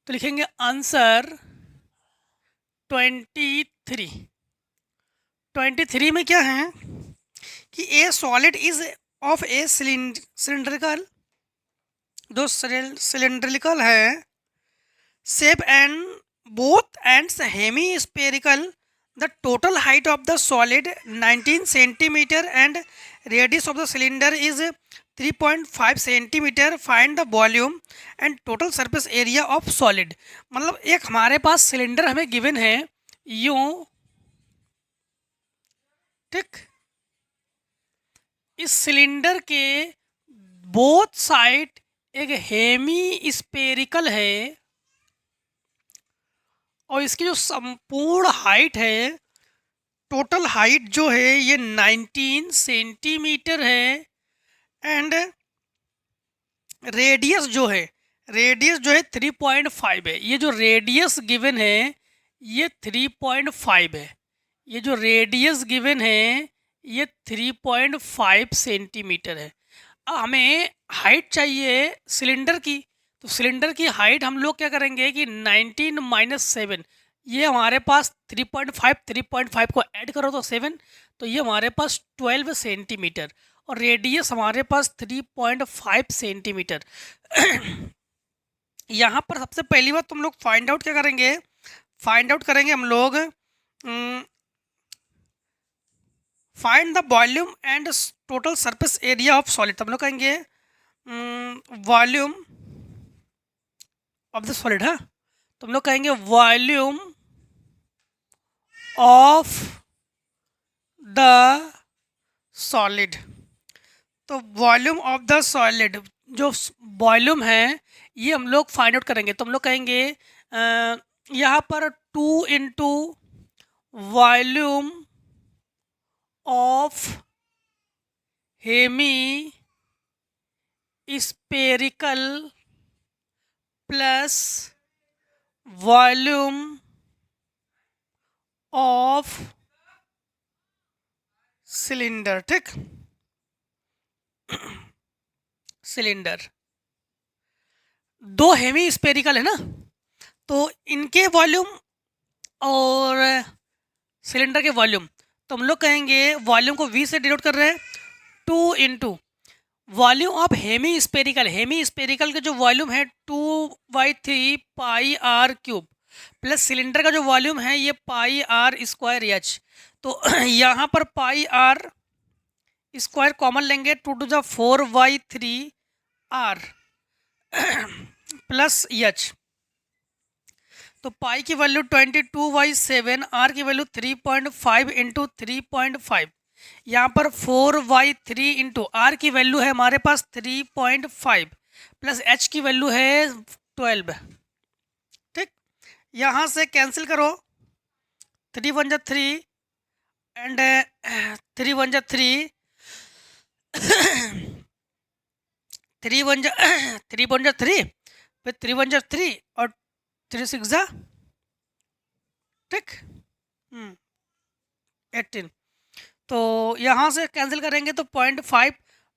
A: तो लिखेंगे आंसर 23 में क्या है कि ए solid is of A cylindrical जो सिलेंड्रिकल है shape and both ends hemi spherical. The total height of the solid 19 centimeter and radius of the cylinder is 3.5 centimeter. Find the volume and total surface area of solid. मतलब एक हमारे पास cylinder हमें given है यूं, ठीक। इस cylinder के both side एक हेमी स्पेरिकल है और इसकी जो संपूर्ण हाइट है, टोटल हाइट जो है ये 19 सेंटीमीटर है एंड रेडियस जो है 3.5 है। ये जो रेडियस गिवन है ये 3.5 है। ये जो रेडियस गिवन है ये 3.5 सेंटीमीटर है। अब हमें हाइट चाहिए सिलेंडर की, तो सिलेंडर की हाइट हम लोग क्या करेंगे कि 19 माइनस 7, ये हमारे पास 3.5 को ऐड करो तो 7, तो ये हमारे पास 12 सेंटीमीटर और रेडियस हमारे पास 3.5 सेंटीमीटर। यहाँ पर सबसे पहली बात तुम लोग फाइंड आउट क्या करेंगे, फाइंड आउट करेंगे हम लोग find the volume and total surface area of solid. तो हम लोग कहेंगे वॉल्यूम ऑफ द सॉलिड है, तो हम लोग कहेंगे वॉल्यूम ऑफ द सॉलिड। तो वॉल्यूम ऑफ द सॉलिड जो वॉल्यूम है ये हम लोग फाइंड आउट करेंगे। तो हम लोग कहेंगे यहाँ पर 2 into volume of hemispherical plus volume of cylinder, ठीक। सिलेंडर दो हेमी स्पेरिकल है ना, तो इनके वॉल्यूम और सिलेंडर के वॉल्यूम, तो हम लोग कहेंगे वॉल्यूम को v से डिनोट कर रहे हैं 2 into volume of hemispherical का जो वॉल्यूम है 2/3 pi r cube plus cylinder का जो वॉल्यूम है ये पाई आर स्क्वायर एच। तो यहाँ पर पाई आर स्क्वायर कॉमन लेंगे 2⁴/3 आर प्लस एच। तो पाई की वैल्यू 22/7, आर की वैल्यू 3.5 इंटू 3.5, यहाँ पर 4/3 इंटू आर की वैल्यू है हमारे पास 3.5 प्लस एच की वैल्यू है 12, ठीक। यहाँ से कैंसिल करो, 3 1 जा 3 एंड 3 1 जा 3 3 1 जा 3 1 जा 3 फिर 3 1 जा 3 और 3 6 जा, ठीक, 18। तो यहाँ से कैंसिल करेंगे तो 0.5,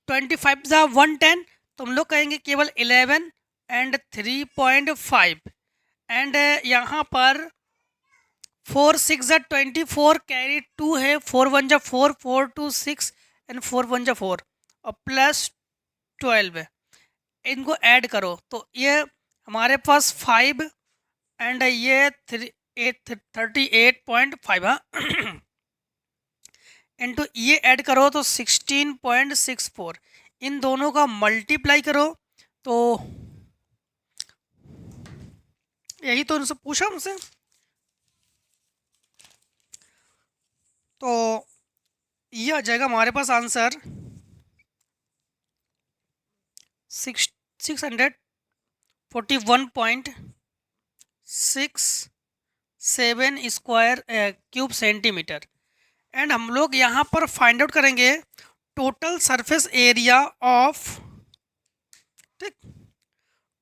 A: 25 जा 110, तो हम लोग कहेंगे केवल 11 एंड 3.5 एंड यहाँ पर 4 6 जा 24 कैरी 2 है, 4 1 जा 4, 4 2 6 एंड 4 1 जा 4 और प्लस 12 है। इनको ऐड करो तो ये हमारे पास 5 एंड ये 38.5 इंटू ये ऐड करो तो 16.64, इन दोनों का मल्टीप्लाई करो तो यही तो उनसे पूछा हमसे। तो ये आ जाएगा हमारे पास answer 641.67 square cube centimetre. And हम लोग यहाँ पर फाइंड आउट करेंगे टोटल सरफेस एरिया ऑफ, ठीक,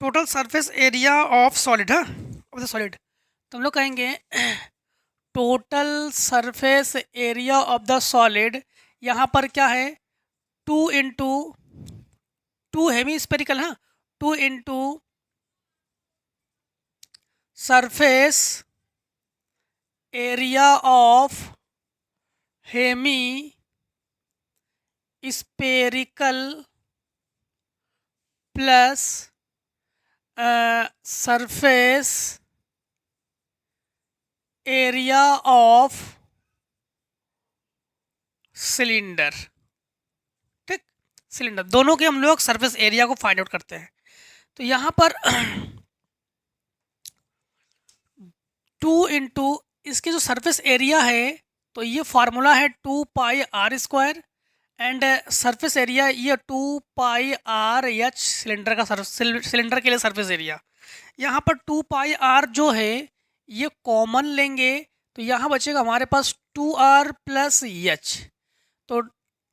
A: total surface area of solid है, ऑफ द सॉलिड। तो हम लोग कहेंगे total surface area of the solid, यहाँ पर क्या है 2 इंटू 2 हेमी स्पेरिकल है, 2 into surface area of hemispherical plus surface area of cylinder, ठीक, सिलेंडर दोनों के हम लोग सरफेस एरिया को फाइंड आउट करते हैं। तो यहाँ पर 2 इंटू इसकी जो सरफेस एरिया है तो ये फार्मूला है 2 pi R square and surface area ये 2 पाई आर एच सिलेंडर का सिलेंडर के लिए सरफेस एरिया। यहाँ पर 2 पाई आर जो है ये कॉमन लेंगे तो यहाँ बचेगा हमारे पास 2r प्लस एच। तो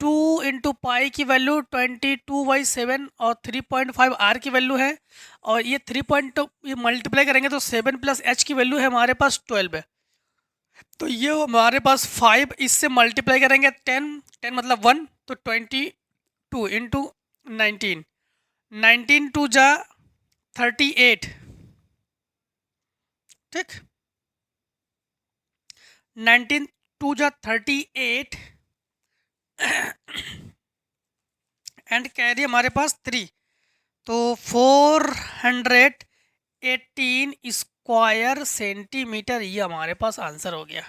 A: 2 इंटू पाई की वैल्यू 22/7 और 3.5 आर की वैल्यू है और ये 3 ये मल्टीप्लाई करेंगे तो 7 प्लस एच की वैल्यू है हमारे पास 12 है। तो ये हमारे पास 5 इससे मल्टीप्लाई करेंगे 10 मतलब 1 तो 22 इंटू 19 टू जा 38, ठीक, 19 टू जा 38 एंड कैरी हमारे पास 3 तो 418 स्क्वायर सेंटीमीटर ये हमारे पास आंसर हो गया।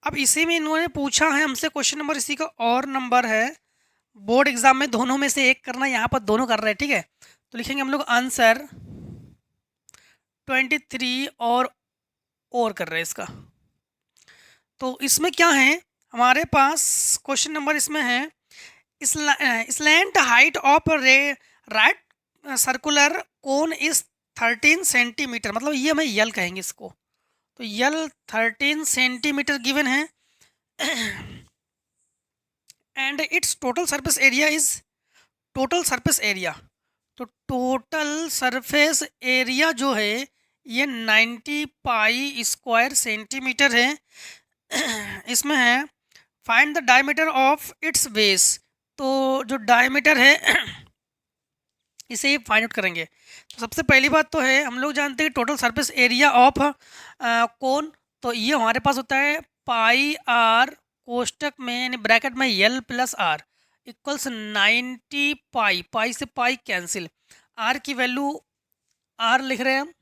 A: अब इसी में इन्होंने पूछा है हमसे क्वेश्चन नंबर, इसी का और नंबर है, बोर्ड एग्जाम में दोनों में से एक करना, यहाँ पर दोनों कर रहे हैं, ठीक है। तो लिखेंगे हम लोग आंसर 23 और कर रहे हैं इसका। तो इसमें क्या है हमारे पास क्वेश्चन नंबर इसमें है slant height of right circular cone is 13 centimetre, मतलब ये हमें यल कहेंगे इसको। तो यल 13 सेंटीमीटर गिवन है and it's total surface area is total surface area. तो टोटल सरफेस एरिया जो है ये 90 पाई स्क्वायर सेंटीमीटर है। इसमें है find the diameter of its base, तो जो डायमीटर है इसे ही फाइंड आउट करेंगे। तो सबसे पहली बात तो है हम लोग जानते हैं total surface area of cone, तो ये हमारे पास होता है पाई आर कोष्टक में यानी ब्रैकेट में यल प्लस आर इक्वल्स 90 पाई, पाई से पाई कैंसिल, आर की वैल्यू आर लिख रहे हैं हम,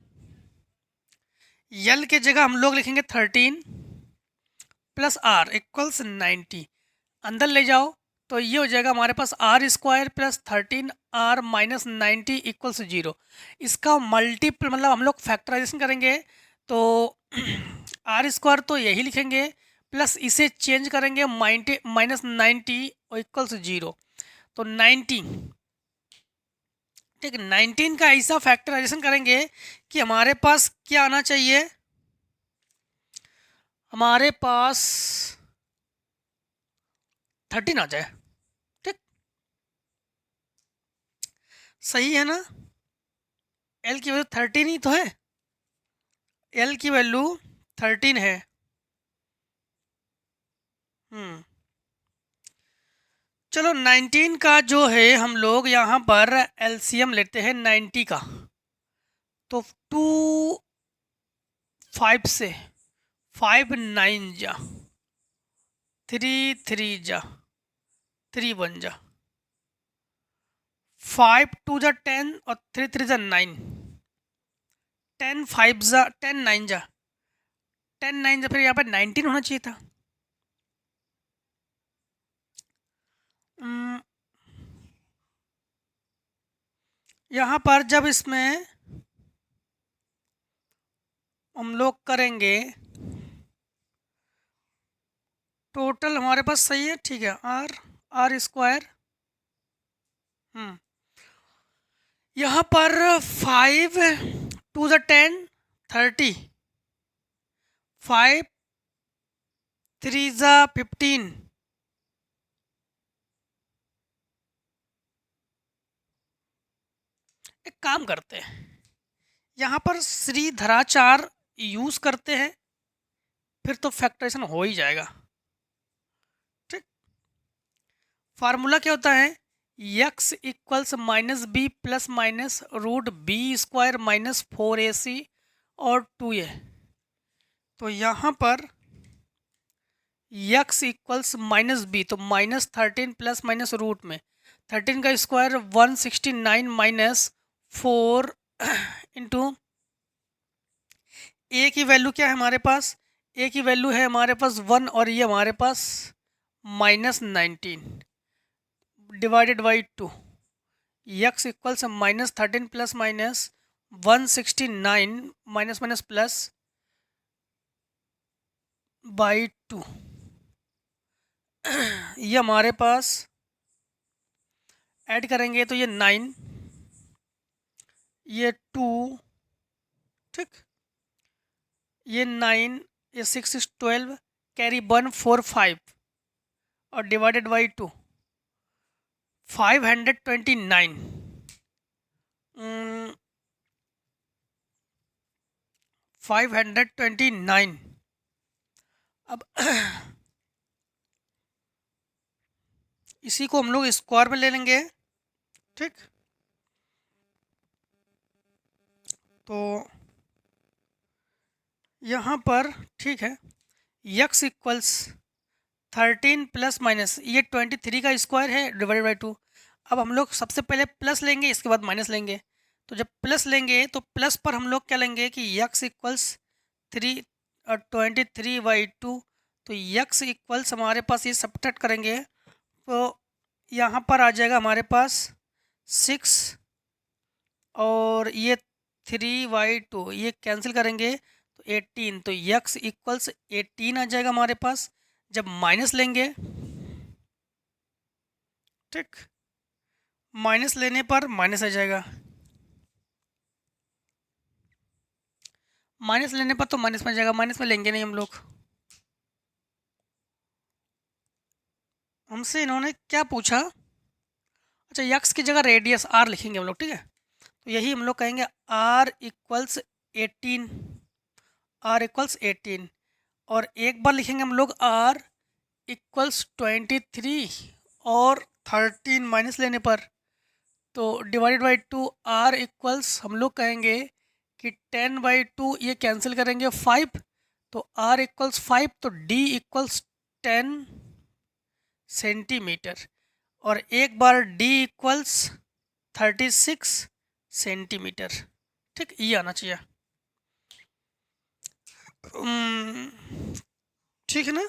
A: यल के जगह हम लोग लिखेंगे 13 प्लस आर इक्वल्स 90, अंदर ले जाओ तो ये हो जाएगा हमारे पास R square plus 13 R minus 90 equals 0। इसका मल्टीपल मतलब हम लोग फैक्टराइजेशन करेंगे तो आर स्क्वायर तो यही लिखेंगे प्लस इसे चेंज करेंगे माइनस 90 और इक्वल्स 0, तो 90, ठीक है। 19 का ऐसा फैक्टराइजेशन करेंगे कि हमारे पास क्या आना चाहिए, हमारे पास 13 आ जाए, ठीक, सही है ना। एल की वैल्यू 13 ही तो है, एल की वैल्यू 13 है। चलो 19 का जो है हम लोग यहाँ पर एलसीएम लेते हैं 90 का, तो 2 5 से 5 9 जा 3 3 जा 3 1 जा 5 2 जा 10 और 3 3 जा 9, 10 5 जा 10 9 जा 10 9 जा, फिर यहाँ पर 19 होना चाहिए था। यहाँ पर जब इसमें हम लोग करेंगे टोटल हमारे पास सही है, ठीक है, आर स्क्वायर, यहाँ पर 5 2 ज़ा 10 30, 5 3 ज़ा 15, एक काम करते हैं यहाँ पर श्रीधराचार यूज करते हैं, फिर तो फैक्टराइजेशन हो ही जाएगा, ठीक। फार्मूला क्या होता है, x equals minus B plus minus root B square minus 4ac और 2a। तो यहाँ पर x इक्वल्स माइनस बी, तो माइनस 13 प्लस माइनस रूट में 13 का स्क्वायर 169 माइनस 4 इंटू ए की वैल्यू क्या है हमारे पास, ए की वैल्यू है हमारे पास 1 और ये हमारे पास -19 divided by 2, x equals -13 plus minus 169 minus minus plus by 2। ये हमारे पास ऐड करेंगे तो ये 9, ये 2, ठीक, ये 9, ये 6 is 12, कैरी 1 4 5 और डिवाइडेड बाई 2, 529, 529। अब इसी को हम लोग स्क्वायर में ले लेंगे, ठीक। तो यहाँ पर ठीक है, यक्स इक्वल्स 13 प्लस माइनस ये 23 का स्क्वायर है डिवाइडेड बाई 2। अब हम लोग सबसे पहले प्लस लेंगे, इसके बाद माइनस लेंगे। तो जब प्लस लेंगे तो प्लस पर हम लोग क्या लेंगे कि यक्स इक्वल्स 23/2। तो यक्स इक्वल्स हमारे पास ये सब्ट्रैक्ट करेंगे तो यहाँ पर आ जाएगा हमारे पास 6 और ये 3/2, ये कैंसिल करेंगे तो 18। तो यक्स इक्वल्स 18 आ जाएगा हमारे पास। जब माइनस लेंगे, ठीक, माइनस लेने पर माइनस आ जाएगा, माइनस लेने पर तो माइनस में आ जाएगा, माइनस में लेंगे नहीं हम लोग। हमसे इन्होंने क्या पूछा, अच्छा यक्स की जगह रेडियस आर लिखेंगे हम लोग, ठीक है। तो यही हम लोग कहेंगे आर इक्वल्स 18, आर इक्वल्स 18 और एक बार लिखेंगे हम लोग आर इक्वल्स 23 और 13 माइनस लेने पर तो डिवाइडेड बाई 2, आर इक्वल्स हम लोग कहेंगे कि 10/2, ये कैंसिल करेंगे 5 तो आर इक्वल्स 5 तो डी इक्वल्स 10 सेंटीमीटर और एक बार डी इक्वल्स 36 सेंटीमीटर, ठीक, ये आना चाहिए। ठीक है ना।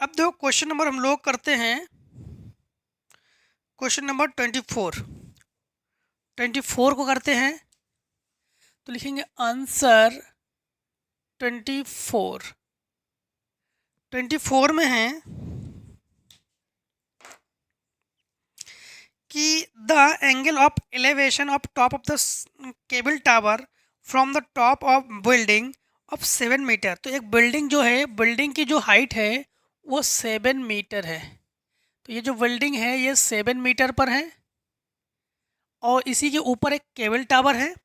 A: अब देखो क्वेश्चन नंबर हम लोग करते हैं, क्वेश्चन नंबर 24 को करते हैं। तो लिखेंगे आंसर 24 में है कि the angle of elevation of top of the cable tower from the top of building of 7 metre. तो एक बिल्डिंग जो है, बिल्डिंग की जो हाइट है वो 7 मीटर है। तो ये जो बिल्डिंग है ये 7 मीटर पर है और इसी के ऊपर एक केबल टावर है,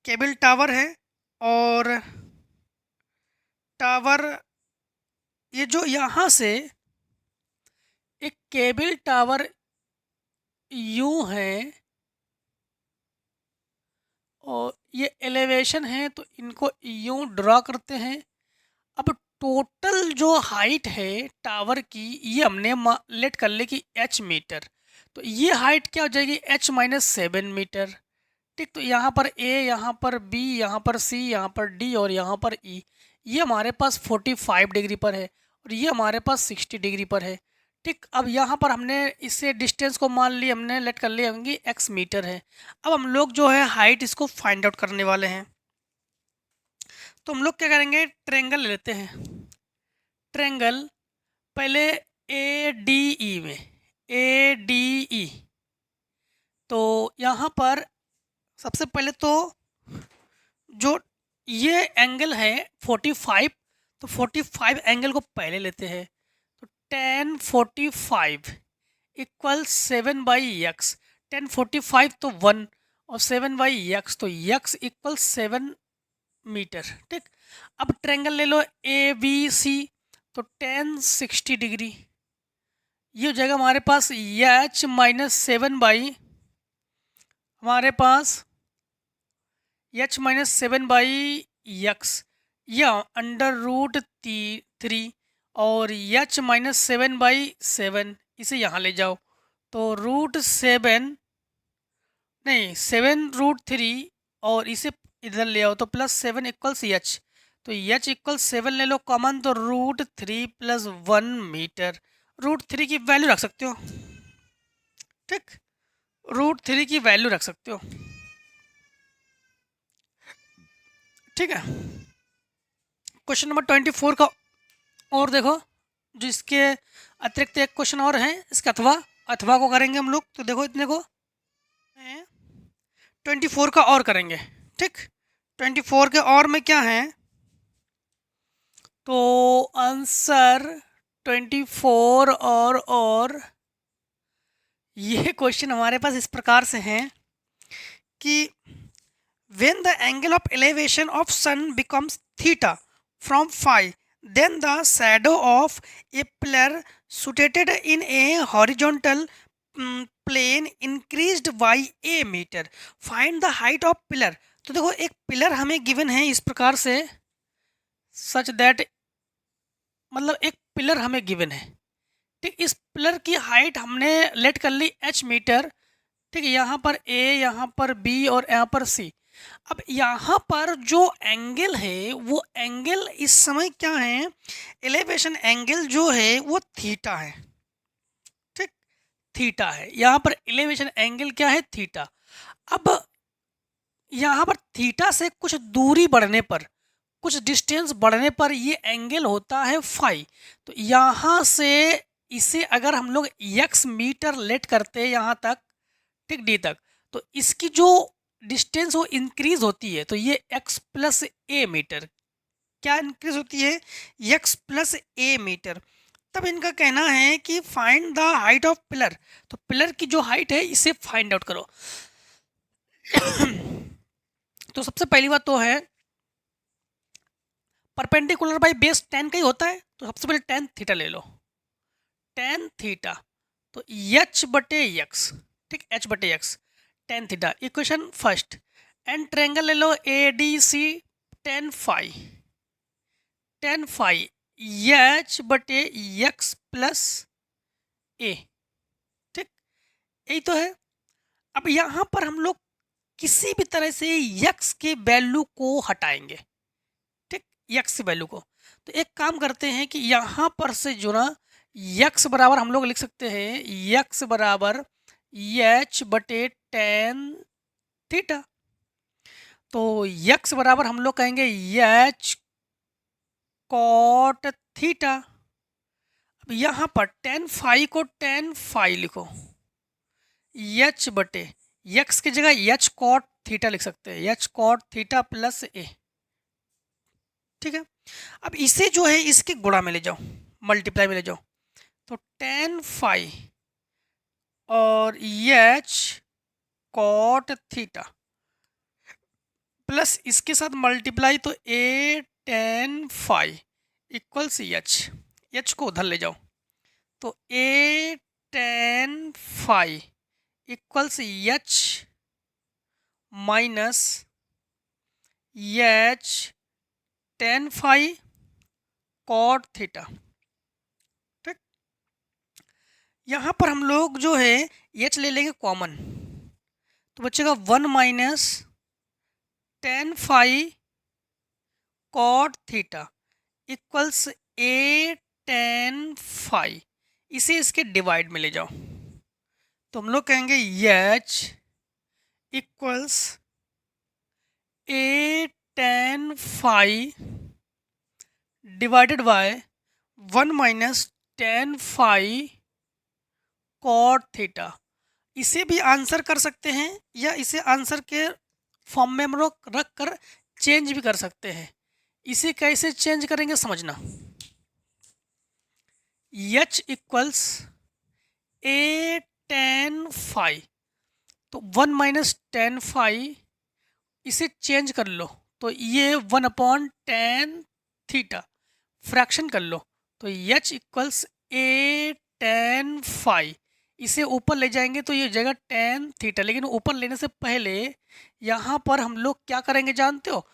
A: केबल टावर है और टावर ये जो यहाँ से एक केबल टावर यूं है और ये एलिवेशन है तो इनको यूं ड्रॉ करते हैं। अब टोटल जो हाइट है टावर की ये हमने लेट कर ले कि h मीटर। तो ये हाइट क्या हो जाएगी h-7 मीटर, ठीक। तो यहाँ पर a, यहाँ पर b, यहाँ पर c, यहाँ पर d और यहाँ पर e, ये हमारे पास 45 डिग्री पर है और ये हमारे पास 60 डिग्री पर है, ठीक। अब यहाँ पर हमने इससे डिस्टेंस को मान ली, हमने लेट कर ली होंगी x मीटर है। अब हम लोग जो है हाइट इसको फाइंड आउट करने वाले हैं। तो हम लोग क्या करेंगे, ट्रेंगल लेते हैं। ट्रेंगल पहले ADE में, ADE तो यहाँ पर सबसे पहले तो जो ये एंगल है 45, तो 45 एंगल को पहले लेते हैं। तो tan 45 इक्वल 7/x, tan 45 तो 1 और 7/x तो x इक्वल 7 मीटर, ठीक। अब ट्रायंगल ले लो ABC तो tan 60 डिग्री, ये हो जाएगा हमारे पास h-7 हमारे पास h-7/x या √3 और h-7/7 इसे यहाँ ले जाओ तो √7 नहीं 7√3 और इसे इधर ले आओ तो +7 इक्वल्स एच। तो एच इक्वल्स 7 ले लो कॉमन, तो √3 + 1 मीटर। √3 की वैल्यू रख सकते हो, ठीक, √3 की वैल्यू रख सकते हो, ठीक है। क्वेश्चन नंबर 24 का और देखो, जो इसके अतिरिक्त एक क्वेश्चन और है, इसका अथवा को करेंगे हम लोग। तो देखो इतने को 24 का और करेंगे, ठीक। 24 के और में क्या है, तो आंसर 24 और ये क्वेश्चन हमारे पास इस प्रकार से हैं कि when the angle of elevation of sun becomes theta from phi, then the shadow of a pillar situated in a horizontal plane increased by a meter. Find the height of pillar. तो देखो एक pillar हमें given है इस प्रकार से, such that, मतलब एक पिलर हमें गिवन है, ठीक। इस पिलर की हाइट हमने लेट कर ली h मीटर, ठीक है। यहाँ पर a, यहाँ पर b और यहाँ पर c। अब यहाँ पर जो एंगल है वो एंगल इस समय क्या है, एलिवेशन एंगल जो है वो थीटा है, ठीक, थीटा है। यहाँ पर एलिवेशन एंगल क्या है, थीटा। अब यहाँ पर थीटा से कुछ दूरी बढ़ने पर, कुछ डिस्टेंस बढ़ने पर ये एंगल होता है फाई। तो यहाँ से इसे अगर हम लोग x मीटर लेट करते हैं यहाँ तक, ठीक, d तक, तो इसकी जो डिस्टेंस वो इंक्रीज होती है। तो ये x + a मीटर, क्या इंक्रीज होती है, x + a मीटर। तब इनका कहना है कि find the height of pillar. तो पिलर की जो हाइट है इसे फाइंड आउट करो। तो सबसे पहली बात तो है परपेंडिकुलर बाई बेस tan का ही होता है, तो सबसे पहले tan थीटा ले लो, tan थीटा। तो h/x, ठीक, h/x, tan theta. Equation first. And triangle ले लो ADC, tan phi, h/x + a, ठीक, यही तो है। अब यहाँ पर हम लोग किसी भी तरह से x के वैल्यू को हटाएंगे, ठीक, x की वैल्यू को। तो एक काम करते हैं कि यहाँ पर से जो ना x बराबर हम लोग लिख सकते हैं, x बराबर h/tan थीटा। तो x बराबर हम लोग कहेंगे h cot थीटा। अब यहाँ पर tan फाई को tan फाई लिखो, h/x की जगह h cot थीटा लिख सकते हैं, h cot थीटा + a, ठीक है। अब इसे जो है इसके गुणा में ले जाओ, मल्टीप्लाई में ले जाओ। तो tan फाई और h cot थीटा प्लस इसके साथ मल्टीप्लाई, तो a tan phi equals h को उधर ले जाओ। तो a tan phi equals h minus h tan phi cot theta, ठीक। यहाँ पर हम लोग जो है h ले लेंगे कॉमन, तो बचेगा 1 - tan phi cot theta equals a tan phi. इसे इसके डिवाइड में ले जाओ, तो हम लोग कहेंगे h equals a tan phi divided by 1 - tan phi cot theta. इसे भी आंसर कर सकते हैं या इसे आंसर के फॉर्म में हम लोग रख कर चेंज भी कर सकते हैं। इसे कैसे चेंज करेंगे समझना। h equals a tan phi, तो 1 - tan फाई, इसे चेंज कर लो, तो ये 1/tan थीटा फ्रैक्शन कर लो। तो h equals a tan phi, इसे ऊपर ले जाएंगे तो ये जगह tan थीटा। लेकिन ऊपर लेने से पहले यहाँ पर हम लोग क्या करेंगे जानते हो,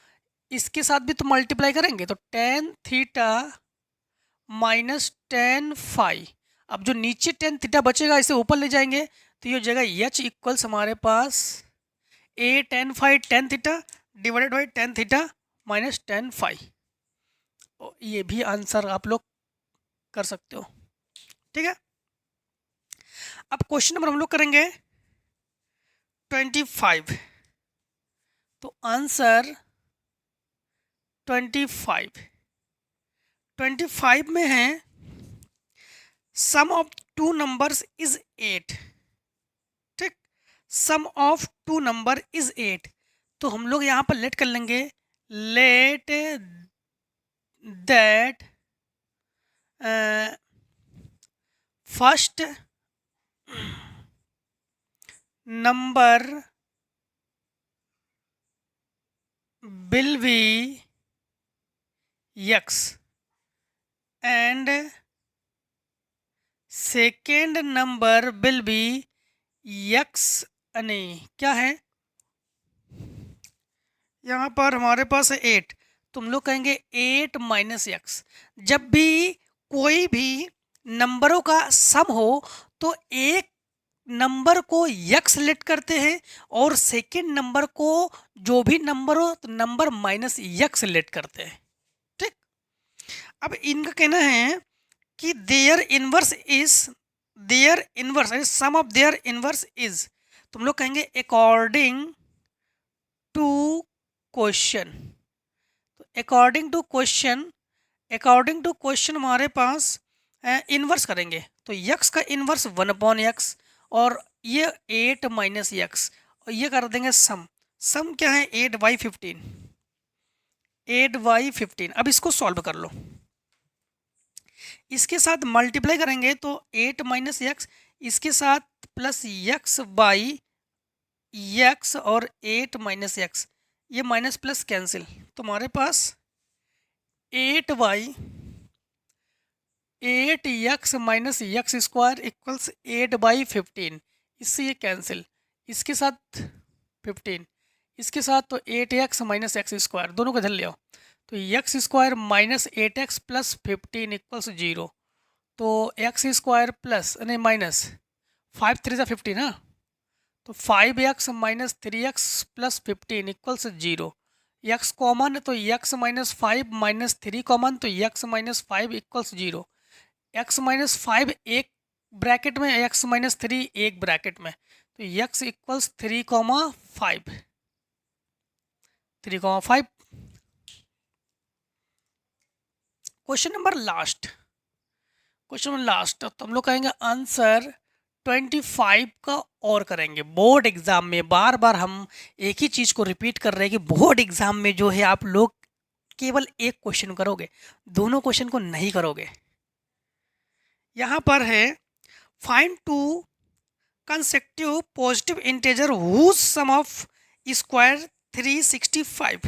A: इसके साथ भी तो मल्टीप्लाई करेंगे। तो tan theta minus tan phi, अब जो नीचे टेन थीटा बचेगा इसे ऊपर ले जाएंगे तो ये हो जाएगा एच इक्वल्स हमारे पास A ten five tan theta divided by tan theta minus ten five. ये भी आंसर आप लोग कर सकते हो, ठीक है। अब क्वेश्चन नंबर हम लोग करेंगे 25। तो आंसर 25 में है sum of two numbers is 8, ठीक। सम ऑफ टू नंबर इज 8, तो हम लोग यहाँ पर लेट कर लेंगे, let that first number will be x and second number will be x। नहीं क्या है, यहाँ पर हमारे पास है 8, तुम लोग कहेंगे 8 माइनस एक्स। जब भी कोई भी नंबरों का सम हो तो एक नंबर को यक्स लेट करते हैं और सेकेंड नंबर को जो भी नंबर हो तो नंबर माइनस यक्स लेट करते हैं, ठीक। अब इनका कहना है कि their inverse sum of their inverse is, तुम लोग कहेंगे अकॉर्डिंग टू क्वेश्चन। तो अकॉर्डिंग टू क्वेश्चन हमारे पास इनवर्स करेंगे तो यक्स का इनवर्स 1/x और ये 8 माइनस एक्स और ये कर देंगे सम। सम क्या है 8/15, 8/15। अब इसको सॉल्व कर लो, इसके साथ मल्टीप्लाई करेंगे तो 8 माइनस एक्स इसके साथ प्लस एक्स बाई एक्स और 8 माइनस एक्स, ये माइनस प्लस कैंसिल, तो हमारे पास 8x minus x square equals 8/15, इससे ये कैंसिल, इसके साथ 15 इसके साथ तो 8x माइनस एक्स स्क्वायर दोनों को इधर ले आओ तो X square minus 8x plus 15 equals 0। तो एक्स स्क्वायर प्लस नहीं माइनस 5 3 सा 15 ना, तो 5x minus 3x plus 15 equals 0। X common है तो एक्स माइनस 5 माइनस 3 कॉमन तो x minus 5 equals 0। X minus 5 एक ब्रैकेट में, एक्स माइनस 3 एक ब्रैकेट में, तो x equals 3,5 3,5। Question number last तो हम लोग कहेंगे आंसर 25 का और करेंगे। बोर्ड एग्जाम में बार बार हम एक ही चीज़ को रिपीट कर रहे हैं कि बोर्ड एग्जाम में जो है आप लोग केवल एक क्वेश्चन करोगे, दोनों क्वेश्चन को नहीं करोगे। यहाँ पर है find two consecutive positive integer whose sum of square 365,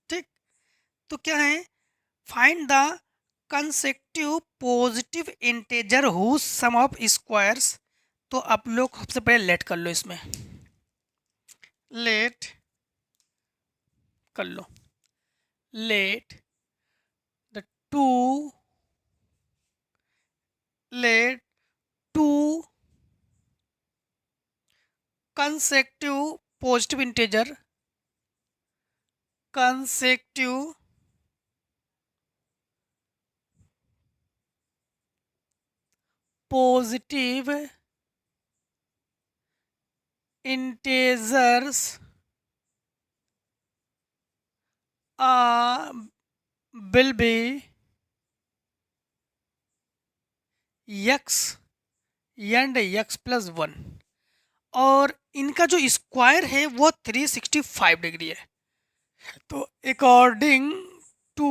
A: ठीक। तो क्या है, find the consecutive positive integer whose sum of squares. तो आप लोग सबसे पहले लेट कर लो, इसमें लेट कर लो, let the two consecutive positive integer positive integers will be x and x plus 1 और इनका जो स्क्वायर है वो 365 डिग्री है। तो अकॉर्डिंग टू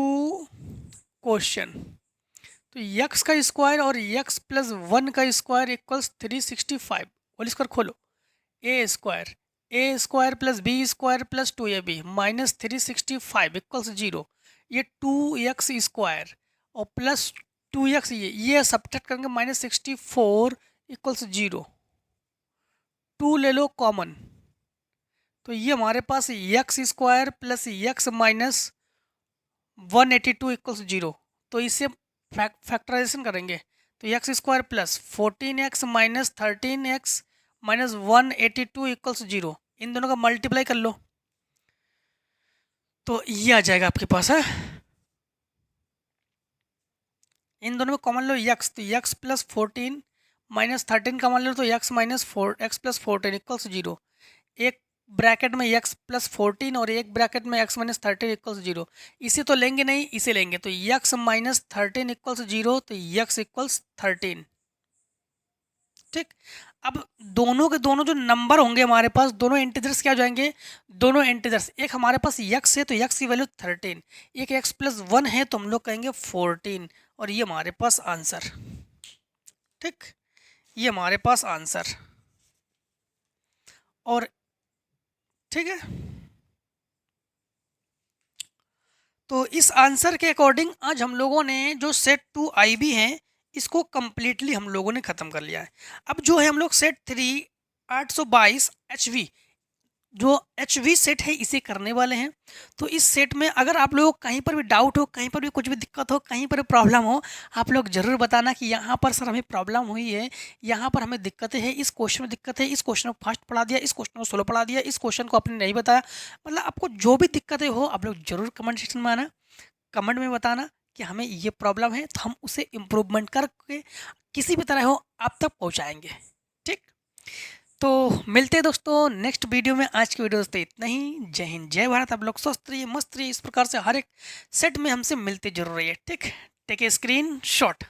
A: क्वेश्चन तो x का स्क्वायर और x प्लस 1 का स्क्वायर इक्वल्स 365। होल स्क्वायर खोलो, A square plus B square plus 2ab minus 365 equals 0। ये 2x स्क्वायर और प्लस 2x ये सब्ट्रैक्ट करेंगे माइनस 64 इक्वल्स 0। 2 ले लो कॉमन, तो ये हमारे पास X square plus X minus 182 equals 0। तो इसे फैक्टराइजेशन करेंगे तो X square plus 14x minus 13x minus 182 equals 0, इन दोनों का मल्टीप्लाई कर लो तो ये आ जाएगा आपके पास है। इन दोनों में कॉमन लो x, तो x प्लस 14 माइनस 13 कॉमन लो तो x minus 4x plus 14 equals 0। एक ब्रैकेट में x प्लस 14 और एक ब्रैकेट में x माइनस 13 इक्वल्स 0। इसे तो लेंगे नहीं, इसे लेंगे, तो x माइनस 13 इक्वल्स 0, तो x इक्वल्स 13। ठीक, अब दोनों के दोनों जो नंबर होंगे हमारे पास, दोनों इंटीजर्स क्या हो जाएंगे, दोनों इंटीजर्स, एक हमारे पास x है तो x की वैल्यू 13, एक x प्लस 1 है तो हम लोग कहेंगे 14, और ये हमारे पास आंसर। ठीक, ये हमारे पास आंसर। और ठीक है, तो इस आंसर के अकॉर्डिंग आज हम लोगों ने जो सेट 2 IB है इसको कम्प्लीटली हम लोगों ने ख़त्म कर लिया है। अब जो है हम लोग सेट 3 822 HV, जो HV सेट है इसे करने वाले हैं। तो इस सेट में अगर आप लोगों को कहीं पर भी डाउट हो, कहीं पर भी कुछ भी दिक्कत हो, कहीं पर भी प्रॉब्लम हो, आप लोग ज़रूर बताना कि यहाँ पर सर हमें प्रॉब्लम हुई है, यहाँ पर हमें दिक्कतें हैं, इस क्वेश्चन में दिक्कत है, इस क्वेश्चन को फास्ट पढ़ा दिया, इस क्वेश्चन को स्लो पढ़ा दिया, इस क्वेश्चन को आपने नहीं बताया। मतलब आपको जो भी दिक्कतें हो आप लोग ज़रूर कमेंट सेक्शन में आना, कमेंट में बताना कि हमें ये प्रॉब्लम है, तो हम उसे इम्प्रूवमेंट करके किसी भी तरह हो आप तक पहुँचाएँगे। ठीक, तो मिलते हैं दोस्तों नेक्स्ट वीडियो में। आज की वीडियो दोस्तों इतना ही। जय हिंद, जय भारत। आप लोग स्वस्थ रहिए, मस्त रहिए, इस प्रकार से हर एक सेट में हमसे मिलते जरूर रहिए। ठीक, टेक ए स्क्रीन शॉट।